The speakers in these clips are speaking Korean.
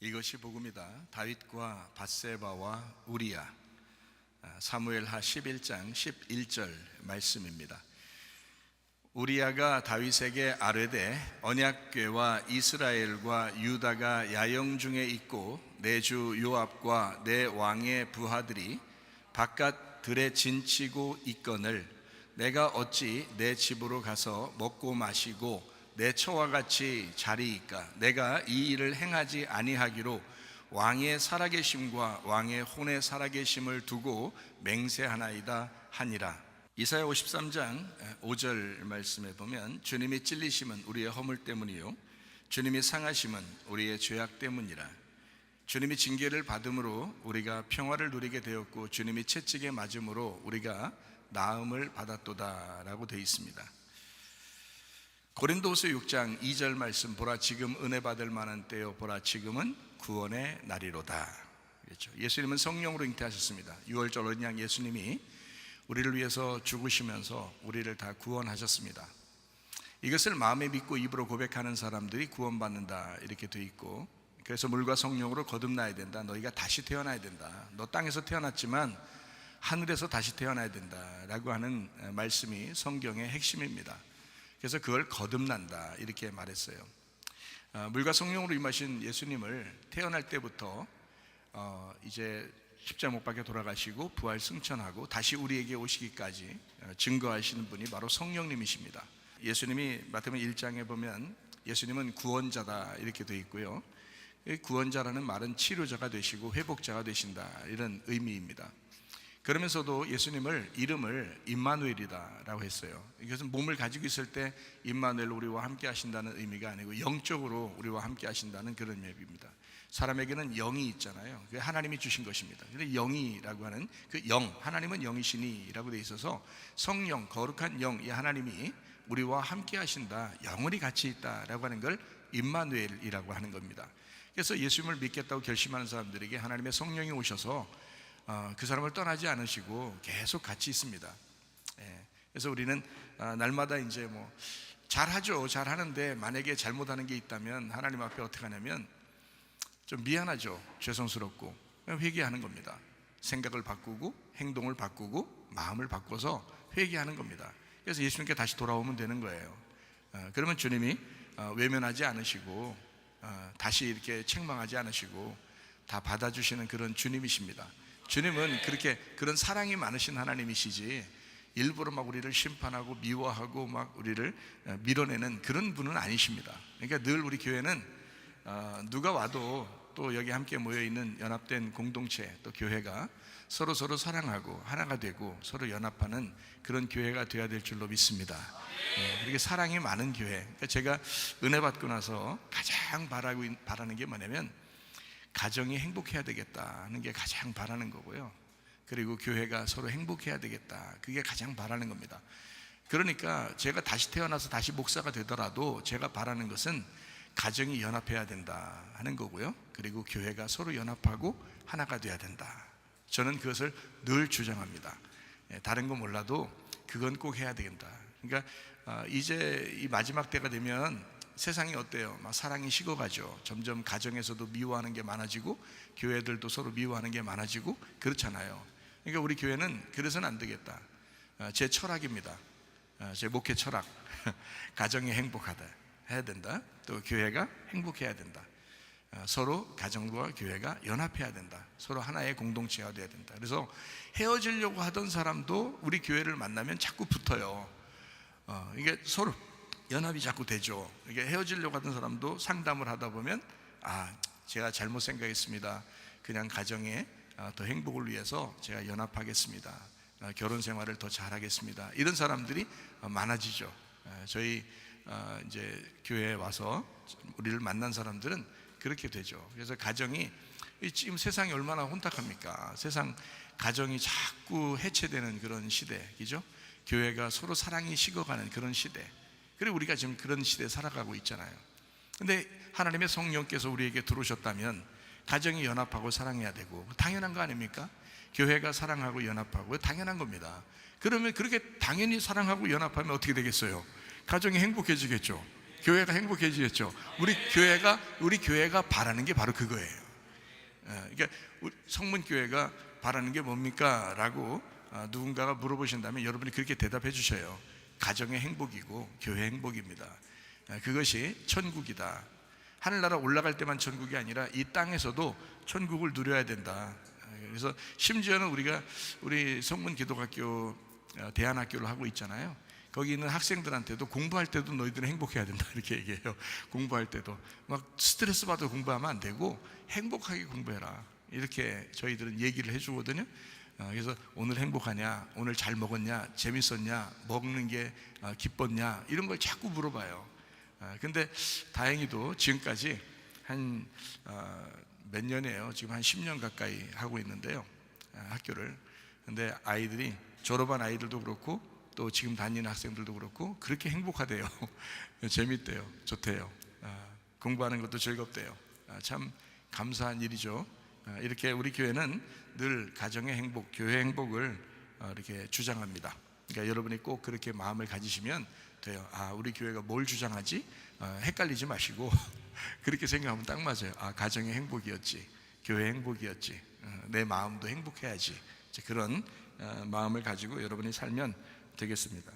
이것이 복음이다. 다윗과 밧세바와 우리야. 사무엘하 11장 11절 말씀입니다. 우리야가 다윗에게 아뢰되 언약궤와 이스라엘과 유다가 야영 중에 있고 내 주 요압과 내 왕의 부하들이 바깥 들에 진치고 있거늘 내가 어찌 내 집으로 가서 먹고 마시고 내 처와 같이 자리이까. 내가 이 일을 행하지 아니하기로 왕의 살아계심과 왕의 혼의 살아계심을 두고 맹세하나이다 하니라. 이사야 53장 5절 말씀에 보면 주님이 찔리심은 우리의 허물 때문이요 주님이 상하심은 우리의 죄악 때문이라. 주님이 징계를 받음으로 우리가 평화를 누리게 되었고 주님이 채찍에 맞음으로 우리가 나음을 받았도다 라고 되어 있습니다. 고린도후서 6장 2절 말씀, 보라 지금 은혜 받을 만한 때요 보라 지금은 구원의 날이로다. 그렇죠? 예수님은 성령으로 잉태하셨습니다. 6월절 어린 양 예수님이 우리를 위해서 죽으시면서 우리를 다 구원하셨습니다. 이것을 마음에 믿고 입으로 고백하는 사람들이 구원받는다 이렇게 되어 있고, 그래서 물과 성령으로 거듭나야 된다. 너희가 다시 태어나야 된다. 너 땅에서 태어났지만 하늘에서 다시 태어나야 된다라고 하는 말씀이 성경의 핵심입니다. 그래서 그걸 거듭난다 이렇게 말했어요. 물과 성령으로 임하신 예수님을 태어날 때부터 이제 십자가 못 박혀 돌아가시고 부활 승천하고 다시 우리에게 오시기까지 증거하시는 분이 바로 성령님이십니다. 예수님이 마태복음 1장에 보면 예수님은 구원자다 이렇게 되어 있고요, 구원자라는 말은 치료자가 되시고 회복자가 되신다 이런 의미입니다. 그러면서도 예수님을 이름을 임마누엘이다라고 했어요. 이것은 몸을 가지고 있을 때 임마누엘 우리와 함께 하신다는 의미가 아니고 영적으로 우리와 함께 하신다는 그런 의미입니다. 사람에게는 영이 있잖아요. 그게 하나님이 주신 것입니다. 근데 영이라고 하는 그 영, 하나님은 영이시니라고 되어 있어서 성령, 거룩한 영, 이 하나님이 우리와 함께 하신다, 영원히 같이 있다라고 하는 걸 임마누엘이라고 하는 겁니다. 그래서 예수님을 믿겠다고 결심하는 사람들에게 하나님의 성령이 오셔서 그 사람을 떠나지 않으시고 계속 같이 있습니다. 그래서 우리는 날마다 이제 잘하죠. 잘하는데 만약에 잘못하는 게 있다면 하나님 앞에 어떻게 하냐면 좀 미안하죠. 죄송스럽고 회개하는 겁니다. 생각을 바꾸고 행동을 바꾸고 마음을 바꿔서 회개하는 겁니다. 그래서 예수님께 다시 돌아오면 되는 거예요. 그러면 주님이 외면하지 않으시고 다시 이렇게 책망하지 않으시고 다 받아주시는 그런 주님이십니다. 주님은 그런 사랑이 많으신 하나님이시지 일부러 막 우리를 심판하고 미워하고 막 우리를 밀어내는 그런 분은 아니십니다. 그러니까 늘 우리 교회는 누가 와도 또 여기 함께 모여있는 연합된 공동체, 또 교회가 서로 사랑하고 하나가 되고 서로 연합하는 그런 교회가 되어야 될 줄로 믿습니다. 이렇게 사랑이 많은 교회. 그러니까 제가 은혜 받고 나서 가장 바라는 게 뭐냐면 가정이 행복해야 되겠다는 게 가장 바라는 거고요, 그리고 교회가 서로 행복해야 되겠다, 그게 가장 바라는 겁니다. 그러니까 제가 다시 태어나서 다시 목사가 되더라도 제가 바라는 것은 가정이 연합해야 된다 하는 거고요, 그리고 교회가 서로 연합하고 하나가 돼야 된다. 저는 그것을 늘 주장합니다. 다른 거 몰라도 그건 꼭 해야 된다. 그러니까 이제 이 마지막 때가 되면 세상이 어때요? 막 사랑이 식어가죠. 점점 가정에서도 미워하는 게 많아지고 교회들도 서로 미워하는 게 많아지고 그렇잖아요. 그러니까 우리 교회는 그래서는 안 되겠다. 제 철학입니다. 제 목회 철학. 가정이 행복하다 해야 된다. 또 교회가 행복해야 된다. 서로 가정과 교회가 연합해야 된다. 서로 하나의 공동체가 돼야 된다. 그래서 헤어지려고 하던 사람도 우리 교회를 만나면 자꾸 붙어요. 이게 서로 연합이 자꾸 되죠. 이게 헤어지려고 하던 사람도 상담을 하다 보면 제가 잘못 생각했습니다. 그냥 가정의 더 행복을 위해서 제가 연합하겠습니다. 결혼 생활을 더 잘하겠습니다. 이런 사람들이 많아지죠. 저희 이제 교회에 와서 우리를 만난 사람들은 그렇게 되죠. 그래서 가정이 지금 세상이 얼마나 혼탁합니까? 세상 가정이 자꾸 해체되는 그런 시대, 그죠? 교회가 서로 사랑이 식어가는 그런 시대. 그리고 우리가 지금 그런 시대에 살아가고 있잖아요. 근데 하나님의 성령께서 우리에게 들어오셨다면 가정이 연합하고 사랑해야 되고 당연한 거 아닙니까? 교회가 사랑하고 연합하고 당연한 겁니다. 그러면 그렇게 당연히 사랑하고 연합하면 어떻게 되겠어요? 가정이 행복해지겠죠. 교회가 행복해지겠죠. 우리 교회가 바라는 게 바로 그거예요. 그러니까 성문 교회가 바라는 게 뭡니까? 라고 누군가가 물어보신다면 여러분이 그렇게 대답해 주셔요. 가정의 행복이고 교회 행복입니다. 그것이 천국이다. 하늘나라 올라갈 때만 천국이 아니라 이 땅에서도 천국을 누려야 된다. 그래서 심지어는 우리 성문 기독학교 대안학교를 하고 있잖아요. 거기 있는 학생들한테도 공부할 때도 너희들은 행복해야 된다 이렇게 얘기해요. 공부할 때도 막 스트레스 받아 공부하면 안 되고 행복하게 공부해라 이렇게 저희들은 얘기를 해주거든요. 그래서 오늘 행복하냐, 오늘 잘 먹었냐, 재밌었냐, 먹는 게 기뻤냐 이런 걸 자꾸 물어봐요. 근데 다행히도 지금까지 한 몇 년이에요. 지금 한 10년 가까이 하고 있는데요, 학교를. 근데 아이들이, 졸업한 아이들도 그렇고 또 지금 다니는 학생들도 그렇고 그렇게 행복하대요. 재밌대요. 좋대요. 공부하는 것도 즐겁대요. 참 감사한 일이죠. 이렇게 우리 교회는 늘 가정의 행복, 교회 행복을 이렇게 주장합니다. 그러니까 여러분이 꼭 그렇게 마음을 가지시면 돼요. 우리 교회가 뭘 주장하지? 헷갈리지 마시고 그렇게 생각하면 딱 맞아요. 가정의 행복이었지, 교회 행복이었지, 내 마음도 행복해야지. 그런 마음을 가지고 여러분이 살면 되겠습니다.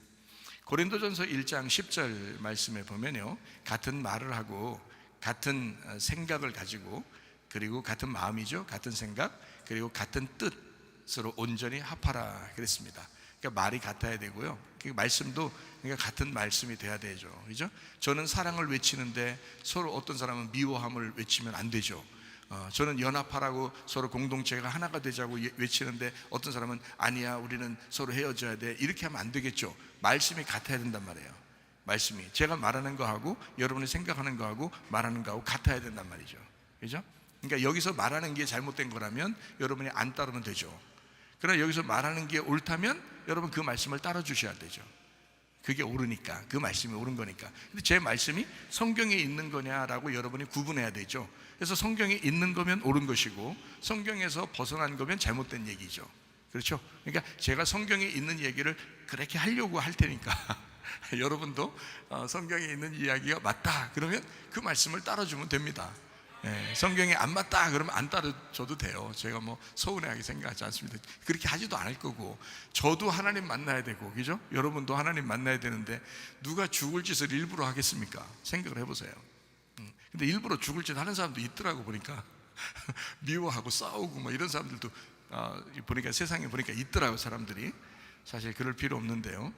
고린도전서 1장 10절 말씀에 보면요, 같은 말을 하고 같은 생각을 가지고, 그리고 같은 마음이죠, 같은 생각, 그리고 같은 뜻으로 온전히 합하라 그랬습니다. 그러니까 말이 같아야 되고요, 말씀도 그러니까 같은 말씀이 돼야 되죠. 그죠? 저는 사랑을 외치는데 서로 어떤 사람은 미워함을 외치면 안 되죠. 저는 연합하라고 서로 공동체가 하나가 되자고 외치는데 어떤 사람은 아니야, 우리는 서로 헤어져야 돼, 이렇게 하면 안 되겠죠. 말씀이 같아야 된단 말이에요. 말씀이 제가 말하는 거하고 여러분이 생각하는 거하고 말하는 거하고 같아야 된단 말이죠. 그죠? 그러니까 여기서 말하는 게 잘못된 거라면 여러분이 안 따르면 되죠. 그러나 여기서 말하는 게 옳다면 여러분 그 말씀을 따라 주셔야 되죠. 그게 옳으니까, 그 말씀이 옳은 거니까. 근데 제 말씀이 성경에 있는 거냐라고 여러분이 구분해야 되죠. 그래서 성경에 있는 거면 옳은 것이고 성경에서 벗어난 거면 잘못된 얘기죠. 그렇죠? 그러니까 제가 성경에 있는 얘기를 그렇게 하려고 할 테니까 여러분도 성경에 있는 이야기가 맞다 그러면 그 말씀을 따라주면 됩니다. 성경에 안 맞다 그러면 안 따라줘도 돼요. 제가 뭐 서운해하게 생각하지 않습니다. 그렇게 하지도 않을 거고, 저도 하나님 만나야 되고, 그죠? 여러분도 하나님 만나야 되는데 누가 죽을 짓을 일부러 하겠습니까? 생각을 해보세요. 근데 일부러 죽을 짓 하는 사람도 있더라고 보니까 미워하고 싸우고 뭐 이런 사람들도 보니까 세상에 보니까 있더라고 사람들이. 사실 그럴 필요 없는데요.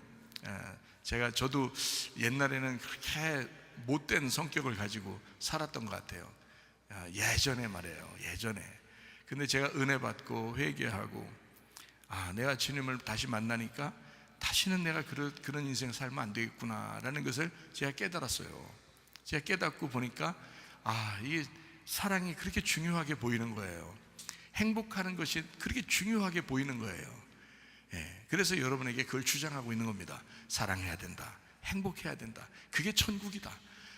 저도 옛날에는 그렇게 못된 성격을 가지고 살았던 것 같아요. 예전에 말이에요, 예전에. 근데 제가 은혜 받고 회개하고 내가 주님을 다시 만나니까 다시는 내가 그런 인생 살면 안 되겠구나 라는 것을 제가 깨달았어요. 제가 깨닫고 보니까 이 사랑이 그렇게 중요하게 보이는 거예요. 행복하는 것이 그렇게 중요하게 보이는 거예요. 그래서 여러분에게 그걸 주장하고 있는 겁니다. 사랑해야 된다, 행복해야 된다, 그게 천국이다.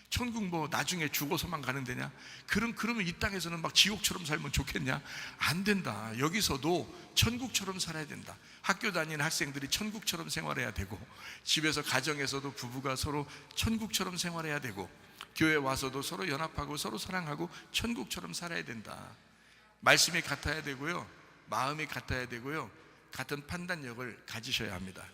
천국 뭐 나중에 죽어서만 가는 데냐? 그러면 이 땅에서는 막 지옥처럼 살면 좋겠냐? 안 된다. 여기서도 천국처럼 살아야 된다. 학교 다니는 학생들이 천국처럼 생활해야 되고, 집에서 가정에서도 부부가 서로 천국처럼 생활해야 되고, 교회 와서도 서로 연합하고 서로 사랑하고 천국처럼 살아야 된다. 말씀이 같아야 되고요, 마음이 같아야 되고요, 같은 판단력을 가지셔야 합니다.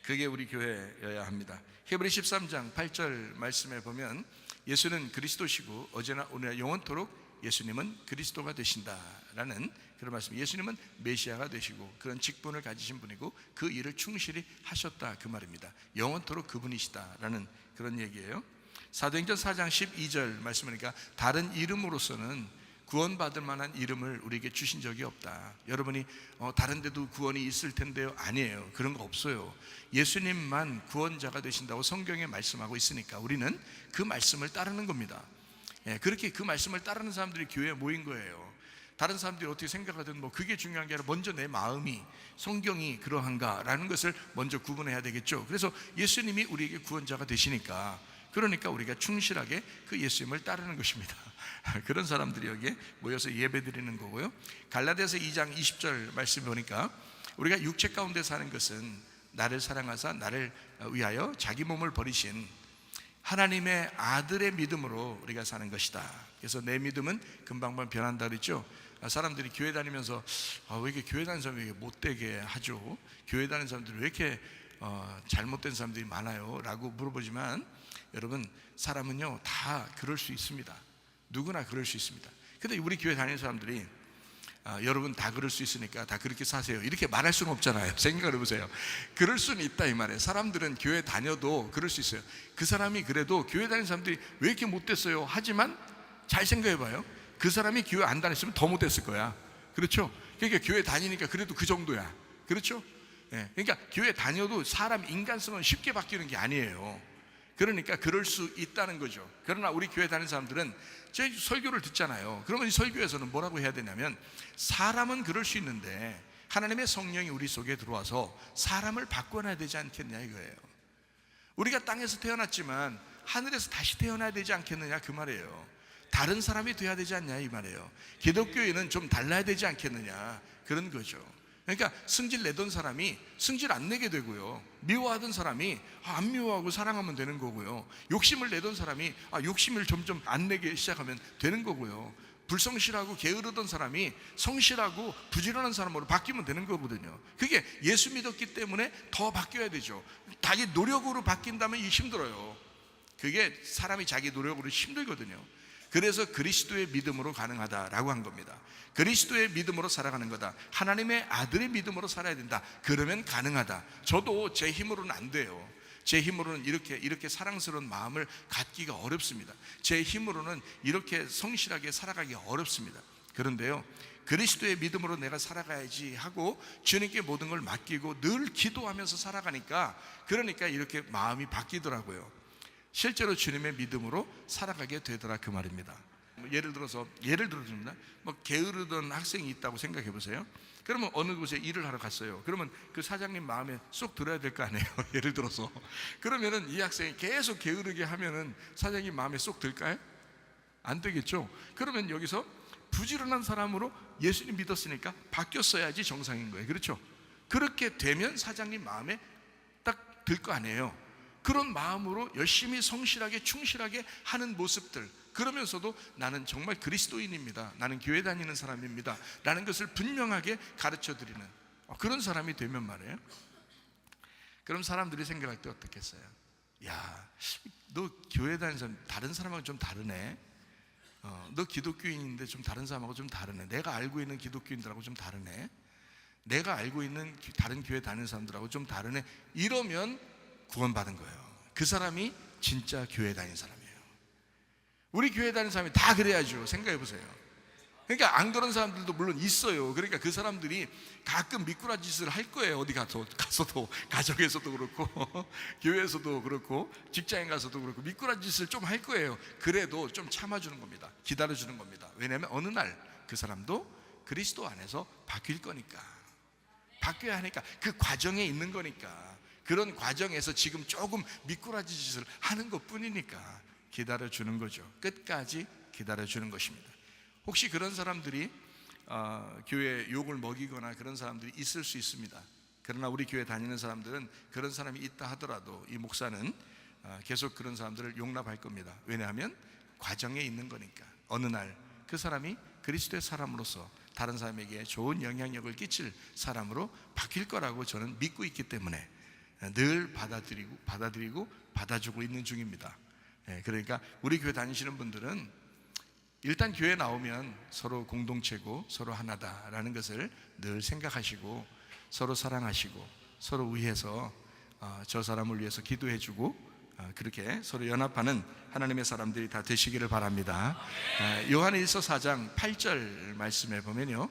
그게 우리 교회여야 합니다. 히브리 13장 8절 말씀에 보면 예수는 그리스도시고 어제나 오늘나 영원토록 예수님은 그리스도가 되신다라는 그런 말씀. 예수님은 메시아가 되시고 그런 직분을 가지신 분이고 그 일을 충실히 하셨다 그 말입니다. 영원토록 그분이시다라는 그런 얘기예요. 사도행전 4장 12절 말씀하니까 다른 이름으로서는 구원받을 만한 이름을 우리에게 주신 적이 없다. 여러분이 다른 데도 구원이 있을 텐데요, 아니에요. 그런 거 없어요. 예수님만 구원자가 되신다고 성경에 말씀하고 있으니까 우리는 그 말씀을 따르는 겁니다. 그렇게 그 말씀을 따르는 사람들이 교회에 모인 거예요. 다른 사람들이 어떻게 생각하든 뭐 그게 중요한 게 아니라 먼저 내 마음이, 성경이 그러한가라는 것을 먼저 구분해야 되겠죠. 그래서 예수님이 우리에게 구원자가 되시니까, 그러니까 우리가 충실하게 그 예수님을 따르는 것입니다. 그런 사람들이 여기에 모여서 예배 드리는 거고요. 갈라디아서 2장 20절 말씀 보니까 우리가 육체 가운데 사는 것은 나를 사랑하사 나를 위하여 자기 몸을 버리신 하나님의 아들의 믿음으로 우리가 사는 것이다. 그래서 내 믿음은 금방만 변한다 그랬죠. 사람들이 교회 다니면서 왜 이렇게 교회 다니는 사람이 못되게 하죠? 교회 다니는 사람들이 왜 이렇게 잘못된 사람들이 많아요? 라고 물어보지만 여러분, 사람은요 다 그럴 수 있습니다. 누구나 그럴 수 있습니다. 근데 우리 교회 다니는 사람들이 여러분 다 그럴 수 있으니까 다 그렇게 사세요 이렇게 말할 수는 없잖아요. 생각을 해보세요. 그럴 수는 있다 이 말이에요. 사람들은 교회 다녀도 그럴 수 있어요. 그 사람이 그래도 교회 다니는 사람들이 왜 이렇게 못됐어요? 하지만 잘 생각해봐요. 그 사람이 교회 안 다녔으면 더 못됐을 거야. 그렇죠? 그러니까 교회 다니니까 그래도 그 정도야. 그렇죠? 그러니까 교회 다녀도 사람 인간성은 쉽게 바뀌는 게 아니에요. 그러니까 그럴 수 있다는 거죠. 그러나 우리 교회 다니는 사람들은 제 설교를 듣잖아요. 그러면 이 설교에서는 뭐라고 해야 되냐면, 사람은 그럴 수 있는데 하나님의 성령이 우리 속에 들어와서 사람을 바꿔놔야 되지 않겠냐 이거예요. 우리가 땅에서 태어났지만 하늘에서 다시 태어나야 되지 않겠느냐 그 말이에요. 다른 사람이 돼야 되지 않냐 이 말이에요. 기독교인은 좀 달라야 되지 않겠느냐 그런 거죠. 그러니까 승질 내던 사람이 승질 안 내게 되고요, 미워하던 사람이 안 미워하고 사랑하면 되는 거고요, 욕심을 내던 사람이 욕심을 점점 안 내게 시작하면 되는 거고요, 불성실하고 게으르던 사람이 성실하고 부지런한 사람으로 바뀌면 되는 거거든요. 그게 예수 믿었기 때문에 더 바뀌어야 되죠. 자기 노력으로 바뀐다면 힘들어요. 그게 사람이 자기 노력으로 힘들거든요. 그래서 그리스도의 믿음으로 가능하다라고 한 겁니다. 그리스도의 믿음으로 살아가는 거다. 하나님의 아들의 믿음으로 살아야 된다. 그러면 가능하다. 저도 제 힘으로는 안 돼요. 제 힘으로는 이렇게 사랑스러운 마음을 갖기가 어렵습니다. 제 힘으로는 이렇게 성실하게 살아가기가 어렵습니다. 그런데요, 그리스도의 믿음으로 내가 살아가야지 하고 주님께 모든 걸 맡기고 늘 기도하면서 살아가니까, 그러니까 이렇게 마음이 바뀌더라고요. 실제로 주님의 믿음으로 살아가게 되더라 그 말입니다. 예를 들어줍니다. 게으르던 학생이 있다고 생각해 보세요. 그러면 어느 곳에 일을 하러 갔어요. 그러면 그 사장님 마음에 쏙 들어야 될 거 아니에요. 예를 들어서 그러면은 이 학생이 계속 게으르게 하면은 사장님 마음에 쏙 들까요? 안 되겠죠. 그러면 여기서 부지런한 사람으로 예수님 믿었으니까 바뀌었어야지 정상인 거예요. 그렇죠? 그렇게 되면 사장님 마음에 딱 들 거 아니에요. 그런 마음으로 열심히 성실하게 충실하게 하는 모습들, 그러면서도 나는 정말 그리스도인입니다, 나는 교회 다니는 사람입니다 라는 것을 분명하게 가르쳐 드리는 그런 사람이 되면 말이에요, 그럼 사람들이 생각할 때 어떻겠어요? 야, 너 교회 다니는 사람 다른 사람하고 좀 다르네. 너 기독교인인데 좀 다른 사람하고 좀 다르네. 내가 알고 있는 기독교인들하고 좀 다르네. 내가 알고 있는 다른 교회 다니는 사람들하고 좀 다르네. 이러면 구원받은 거예요. 그 사람이 진짜 교회 다니는 사람이에요. 우리 교회 다니는 사람이 다 그래야죠. 생각해 보세요. 그러니까 안 그런 사람들도 물론 있어요. 그러니까 그 사람들이 가끔 미꾸라지 짓을 할 거예요. 어디 가서도 가정에서도 그렇고 교회에서도 그렇고 직장에 가서도 그렇고 미꾸라지 짓을 좀 할 거예요. 그래도 좀 참아주는 겁니다. 기다려주는 겁니다. 왜냐하면 어느 날 그 사람도 그리스도 안에서 바뀔 거니까, 바뀌어야 하니까, 그 과정에 있는 거니까, 그런 과정에서 지금 조금 미꾸라지 짓을 하는 것 뿐이니까 기다려주는 거죠. 끝까지 기다려주는 것입니다. 혹시 그런 사람들이 교회 욕을 먹이거나 그런 사람들이 있을 수 있습니다. 그러나 우리 교회 다니는 사람들은 그런 사람이 있다 하더라도 이 목사는 계속 그런 사람들을 용납할 겁니다. 왜냐하면 과정에 있는 거니까. 어느 날 그 사람이 그리스도의 사람으로서 다른 사람에게 좋은 영향력을 끼칠 사람으로 바뀔 거라고 저는 믿고 있기 때문에 늘 받아들이고 받아주고 있는 중입니다. 그러니까 우리 교회 다니시는 분들은 일단 교회 나오면 서로 공동체고 서로 하나다라는 것을 늘 생각하시고 서로 사랑하시고 서로 위해서 저 사람을 위해서 기도해주고 그렇게 서로 연합하는 하나님의 사람들이 다 되시기를 바랍니다. 요한일서 4장 8절 말씀에 보면요,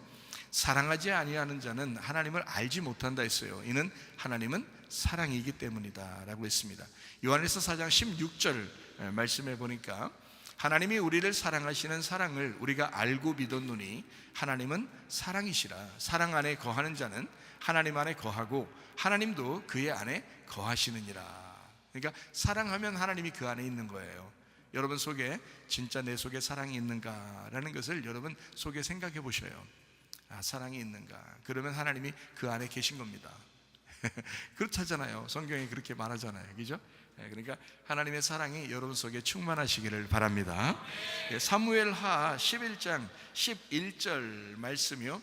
사랑하지 아니하는 자는 하나님을 알지 못한다 했어요. 이는 하나님은 사랑이기 때문이다 라고 했습니다. 요한일서 4장 16절 말씀에 보니까 하나님이 우리를 사랑하시는 사랑을 우리가 알고 믿었노니 하나님은 사랑이시라. 사랑 안에 거하는 자는 하나님 안에 거하고 하나님도 그의 안에 거하시느니라. 그러니까 사랑하면 하나님이 그 안에 있는 거예요. 여러분 속에 진짜 내 속에 사랑이 있는가라는 것을 여러분 속에 생각해 보셔요. 사랑이 있는가? 그러면 하나님이 그 안에 계신 겁니다. 그렇다잖아요. 성경이 그렇게 말하잖아요. 그죠? 그러니까 하나님의 사랑이 여러분 속에 충만하시기를 바랍니다. 사무엘하 11장 11절 말씀이요,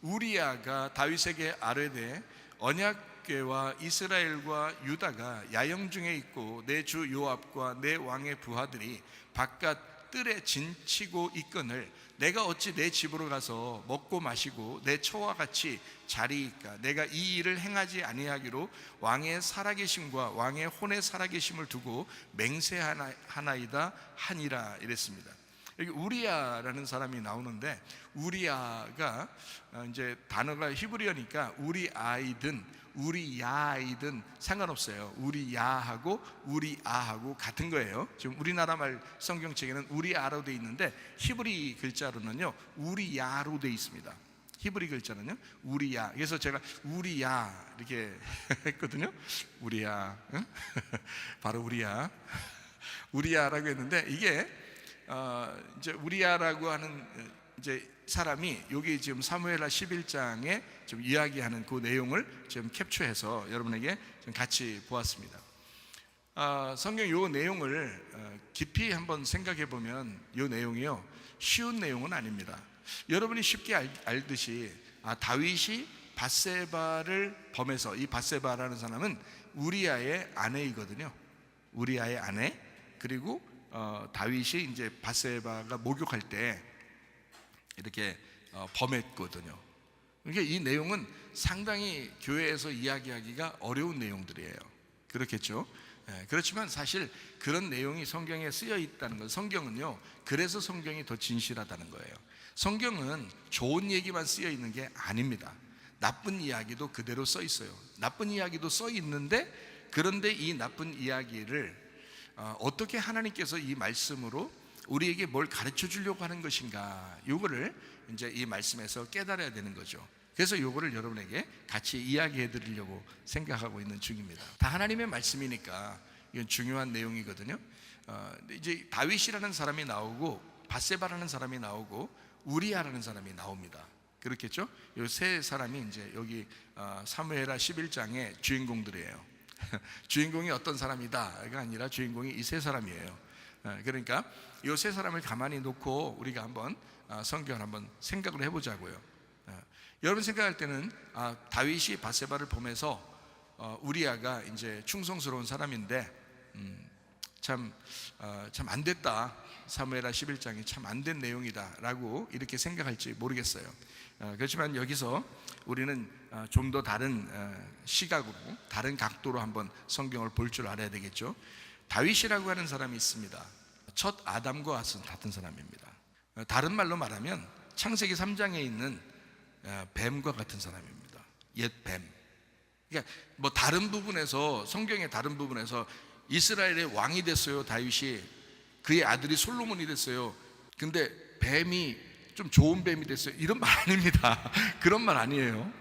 우리야가 다윗에게 아뢰되 언약궤와 이스라엘과 유다가 야영 중에 있고 내 주 요압과 내 왕의 부하들이 바깥 뜰에 진치고 있거늘 내가 어찌 내 집으로 가서 먹고 마시고 내 처와 같이 자리이까? 내가 이 일을 행하지 아니하기로 왕의 살아계심과 왕의 혼의 살아계심을 두고 맹세하나이다 하니라 이랬습니다. 여기 우리야라는 사람이 나오는데, 우리야가 이제 단어가 히브리어니까 우리아이든 우리야이든 상관없어요. 우리야하고 우리아하고 같은 거예요. 지금 우리나라 말 성경책에는 우리아로 돼 있는데 히브리 글자로는요 우리야로 돼 있습니다. 히브리 글자는요 우리야. 그래서 제가 우리야 이렇게 했거든요. 우리야, 응? 바로 우리야, 우리야라고 했는데, 이게 이제 우리야라고 하는 이제 사람이 여기 지금 사무엘하 11장에 좀 이야기하는 그 내용을 지금 캡처해서 여러분에게 좀 같이 보았습니다. 성경 이 내용을 깊이 한번 생각해 보면 이 내용이요 쉬운 내용은 아닙니다. 여러분이 쉽게 알듯이 다윗이 밧세바를 범해서, 이 밧세바라는 사람은 우리야의 아내이거든요. 우리야의 아내. 그리고 다윗이 이제 밧세바가 목욕할 때 이렇게 범했거든요. 그러니까 이 내용은 상당히 교회에서 이야기하기가 어려운 내용들이에요. 그렇겠죠? 그렇지만 사실 그런 내용이 성경에 쓰여 있다는 것, 성경은요 그래서 성경이 더 진실하다는 거예요. 성경은 좋은 얘기만 쓰여 있는 게 아닙니다. 나쁜 이야기도 그대로 써 있어요. 나쁜 이야기도 써 있는데, 그런데 이 나쁜 이야기를 어떻게 하나님께서 이 말씀으로 우리에게 뭘 가르쳐 주려고 하는 것인가, 요거를 이제 이 말씀에서 깨달아야 되는 거죠. 그래서 요거를 여러분에게 같이 이야기해 드리려고 생각하고 있는 중입니다. 다 하나님의 말씀이니까 이건 중요한 내용이거든요. 이제 다윗이라는 사람이 나오고 밧세바라는 사람이 나오고 우리야라는 사람이 나옵니다. 그렇겠죠? 이 세 사람이 이제 여기 사무엘하 11장의 주인공들이에요. 주인공이 어떤 사람이다가 아니라 주인공이 이 세 사람이에요. 그러니까 이 세 사람을 가만히 놓고 우리가 한번 성경을 한번 생각을 해보자고요. 여러분 생각할 때는 다윗이 밧세바를 범해서 우리야가 이제 충성스러운 사람인데 참 안 됐다, 사무엘하 11장이 참 안 된 내용이다라고 이렇게 생각할지 모르겠어요. 그렇지만 여기서 우리는 좀 더 다른 시각으로, 다른 각도로 한번 성경을 볼 줄 알아야 되겠죠. 다윗이라고 하는 사람이 있습니다. 첫 아담과 같은 사람입니다. 다른 말로 말하면 창세기 3장에 있는 뱀과 같은 사람입니다. 옛 뱀. 그러니까 뭐 다른 부분에서, 성경의 다른 부분에서 이스라엘의 왕이 됐어요, 다윗이. 그의 아들이 솔로몬이 됐어요. 근데 뱀이 좀 좋은 뱀이 됐어요, 이런 말 아닙니다. 그런 말 아니에요.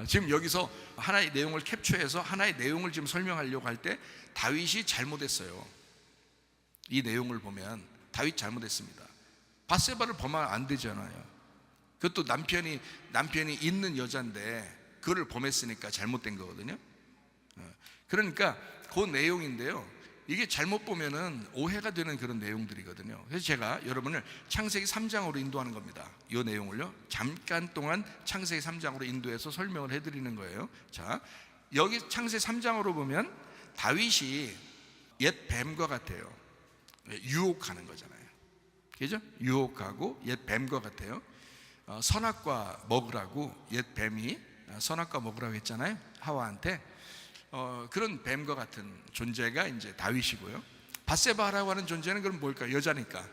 지금 여기서 하나의 내용을 캡처해서 하나의 내용을 지금 설명하려고 할 때 다윗이 잘못했어요. 이 내용을 보면 다윗 잘못했습니다. 밧세바를 범하면 안 되잖아요. 그것도 남편이 있는 여자인데 그거를 범했으니까 잘못된 거거든요. 그러니까 그 내용인데요, 이게 잘못 보면은 오해가 되는 그런 내용들이거든요. 그래서 제가 여러분을 창세기 3장으로 인도하는 겁니다. 이 내용을요 잠깐 동안 창세기 3장으로 인도해서 설명을 해드리는 거예요. 자, 여기 창세기 3장으로 보면 다윗이 옛 뱀과 같아요. 유혹하는 거잖아요. 그죠? 유혹하고 옛 뱀과 같아요. 선악과 먹으라고 옛 뱀이 선악과 먹으라고 했잖아요, 하와한테. 그런 뱀과 같은 존재가 이제 다윗이고요. 밧세바라고 하는 존재는 그럼 뭘까? 여자니까.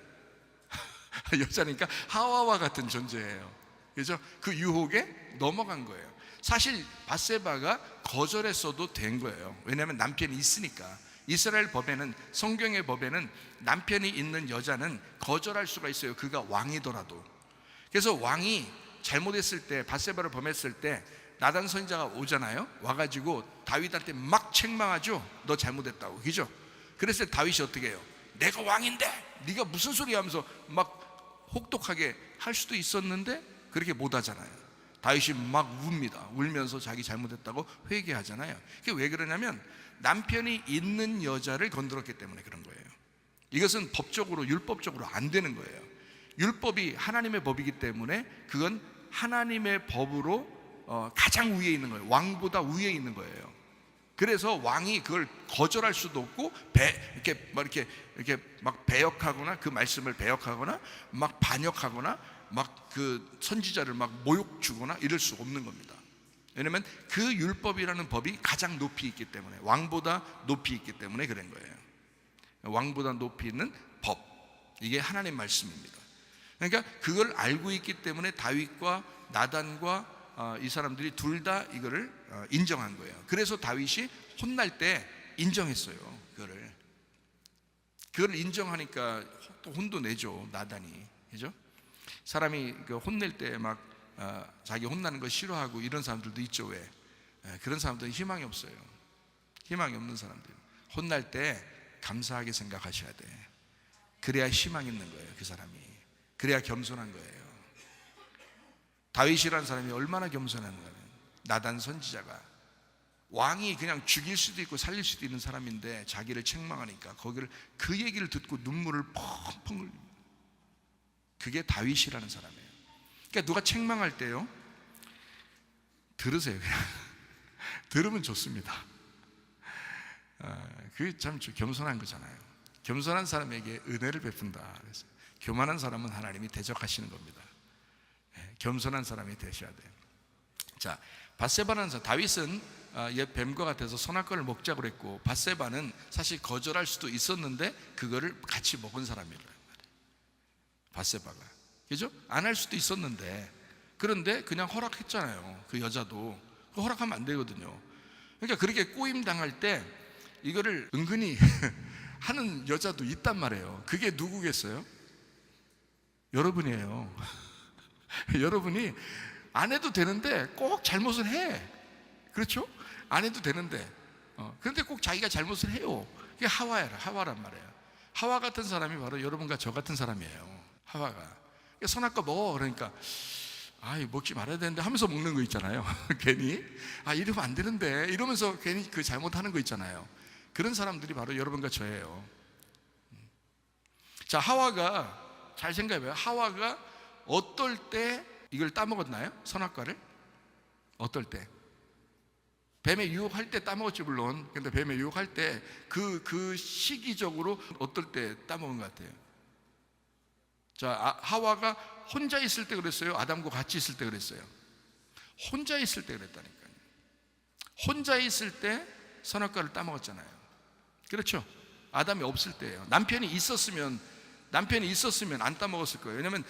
여자니까 하와와 같은 존재예요. 그죠? 그 유혹에 넘어간 거예요. 사실 밧세바가 거절했어도 된 거예요. 왜냐하면 남편이 있으니까. 이스라엘 법에는, 성경의 법에는 남편이 있는 여자는 거절할 수가 있어요, 그가 왕이더라도. 그래서 왕이 잘못했을 때, 밧세바를 범했을 때 나단 선지자가 오잖아요. 와가지고 다윗한테 막 책망하죠. 너 잘못했다고. 그죠? 그랬을 때 다윗이 어떻게 해요? 내가 왕인데 네가 무슨 소리 하면서 막 혹독하게 할 수도 있었는데 그렇게 못 하잖아요. 다윗이 막 웁니다. 울면서 자기 잘못했다고 회개하잖아요. 그게 왜 그러냐면 남편이 있는 여자를 건드렸기 때문에 그런 거예요. 이것은 법적으로, 율법적으로 안 되는 거예요. 율법이 하나님의 법이기 때문에 그건 하나님의 법으로 가장 위에 있는 거예요. 왕보다 위에 있는 거예요. 그래서 왕이 그걸 거절할 수도 없고 이렇게 막 배역하거나, 그 말씀을 배역하거나 막 반역하거나 막 그 선지자를 막 모욕 주거나 이럴 수 없는 겁니다. 왜냐하면 그 율법이라는 법이 가장 높이 있기 때문에, 왕보다 높이 있기 때문에 그런 거예요. 왕보다 높이 있는 법, 이게 하나님 말씀입니다. 그러니까 그걸 알고 있기 때문에 다윗과 나단과 이 사람들이 둘 다 이거를 인정한 거예요. 그래서 다윗이 혼날 때 인정했어요. 그거를 인정하니까 또 혼도 내죠, 나단이. 그죠? 사람이 혼낼 때 막 자기 혼나는 거 싫어하고 이런 사람들도 있죠. 왜? 그런 사람들은 희망이 없어요. 희망이 없는 사람들. 혼날 때 감사하게 생각하셔야 돼. 그래야 희망 있는 거예요, 그 사람이. 그래야 겸손한 거예요. 다윗이라는 사람이 얼마나 겸손한가. 나단 선지자가 왕이 그냥 죽일 수도 있고 살릴 수도 있는 사람인데 자기를 책망하니까 그 얘기를 듣고 눈물을 펑펑 흘립니다. 그게 다윗이라는 사람이에요. 그러니까 누가 책망할 때요, 들으세요. 그냥 들으면 좋습니다. 그게 참 겸손한 거잖아요. 겸손한 사람에게 은혜를 베푼다. 그래서 교만한 사람은 하나님이 대적하시는 겁니다. 겸손한 사람이 되셔야 돼요. 자, 밧세바라는 사람, 다윗은 옛 뱀과 같아서 선악과를 먹자고 그랬고, 밧세바는 사실 거절할 수도 있었는데 그거를 같이 먹은 사람이란 말이에요. 밧세바가, 그죠? 안 할 수도 있었는데, 그런데 그냥 허락했잖아요. 그 여자도. 허락하면 안 되거든요. 그러니까 그렇게 꼬임 당할 때 이거를 은근히 하는 여자도 있단 말이에요. 그게 누구겠어요? 여러분이에요. 여러분이 안 해도 되는데 꼭 잘못을 해. 그렇죠? 안 해도 되는데 그런데 꼭 자기가 잘못을 해요. 그게 하와란 말이에요. 하와 같은 사람이 바로 여러분과 저 같은 사람이에요. 하와가 선악과 먹어, 그러니까 먹지 말아야 되는데 하면서 먹는 거 있잖아요. 괜히 이러면 안 되는데 이러면서 괜히 그 잘못하는 거 있잖아요. 그런 사람들이 바로 여러분과 저예요. 자, 하와가, 잘 생각해봐요. 하와가 어떨 때 이걸 따먹었나요? 선악과를? 어떨 때? 뱀에 유혹할 때 따먹었지 물론. 근데 뱀에 유혹할 때 그 시기적으로 어떨 때 따먹은 것 같아요? 자, 하와가 혼자 있을 때 그랬어요? 아담과 같이 있을 때 그랬어요? 혼자 있을 때 그랬다니까요. 혼자 있을 때 선악과를 따먹었잖아요. 그렇죠? 아담이 없을 때예요. 남편이 있었으면 안 따먹었을 거예요. 왜냐하면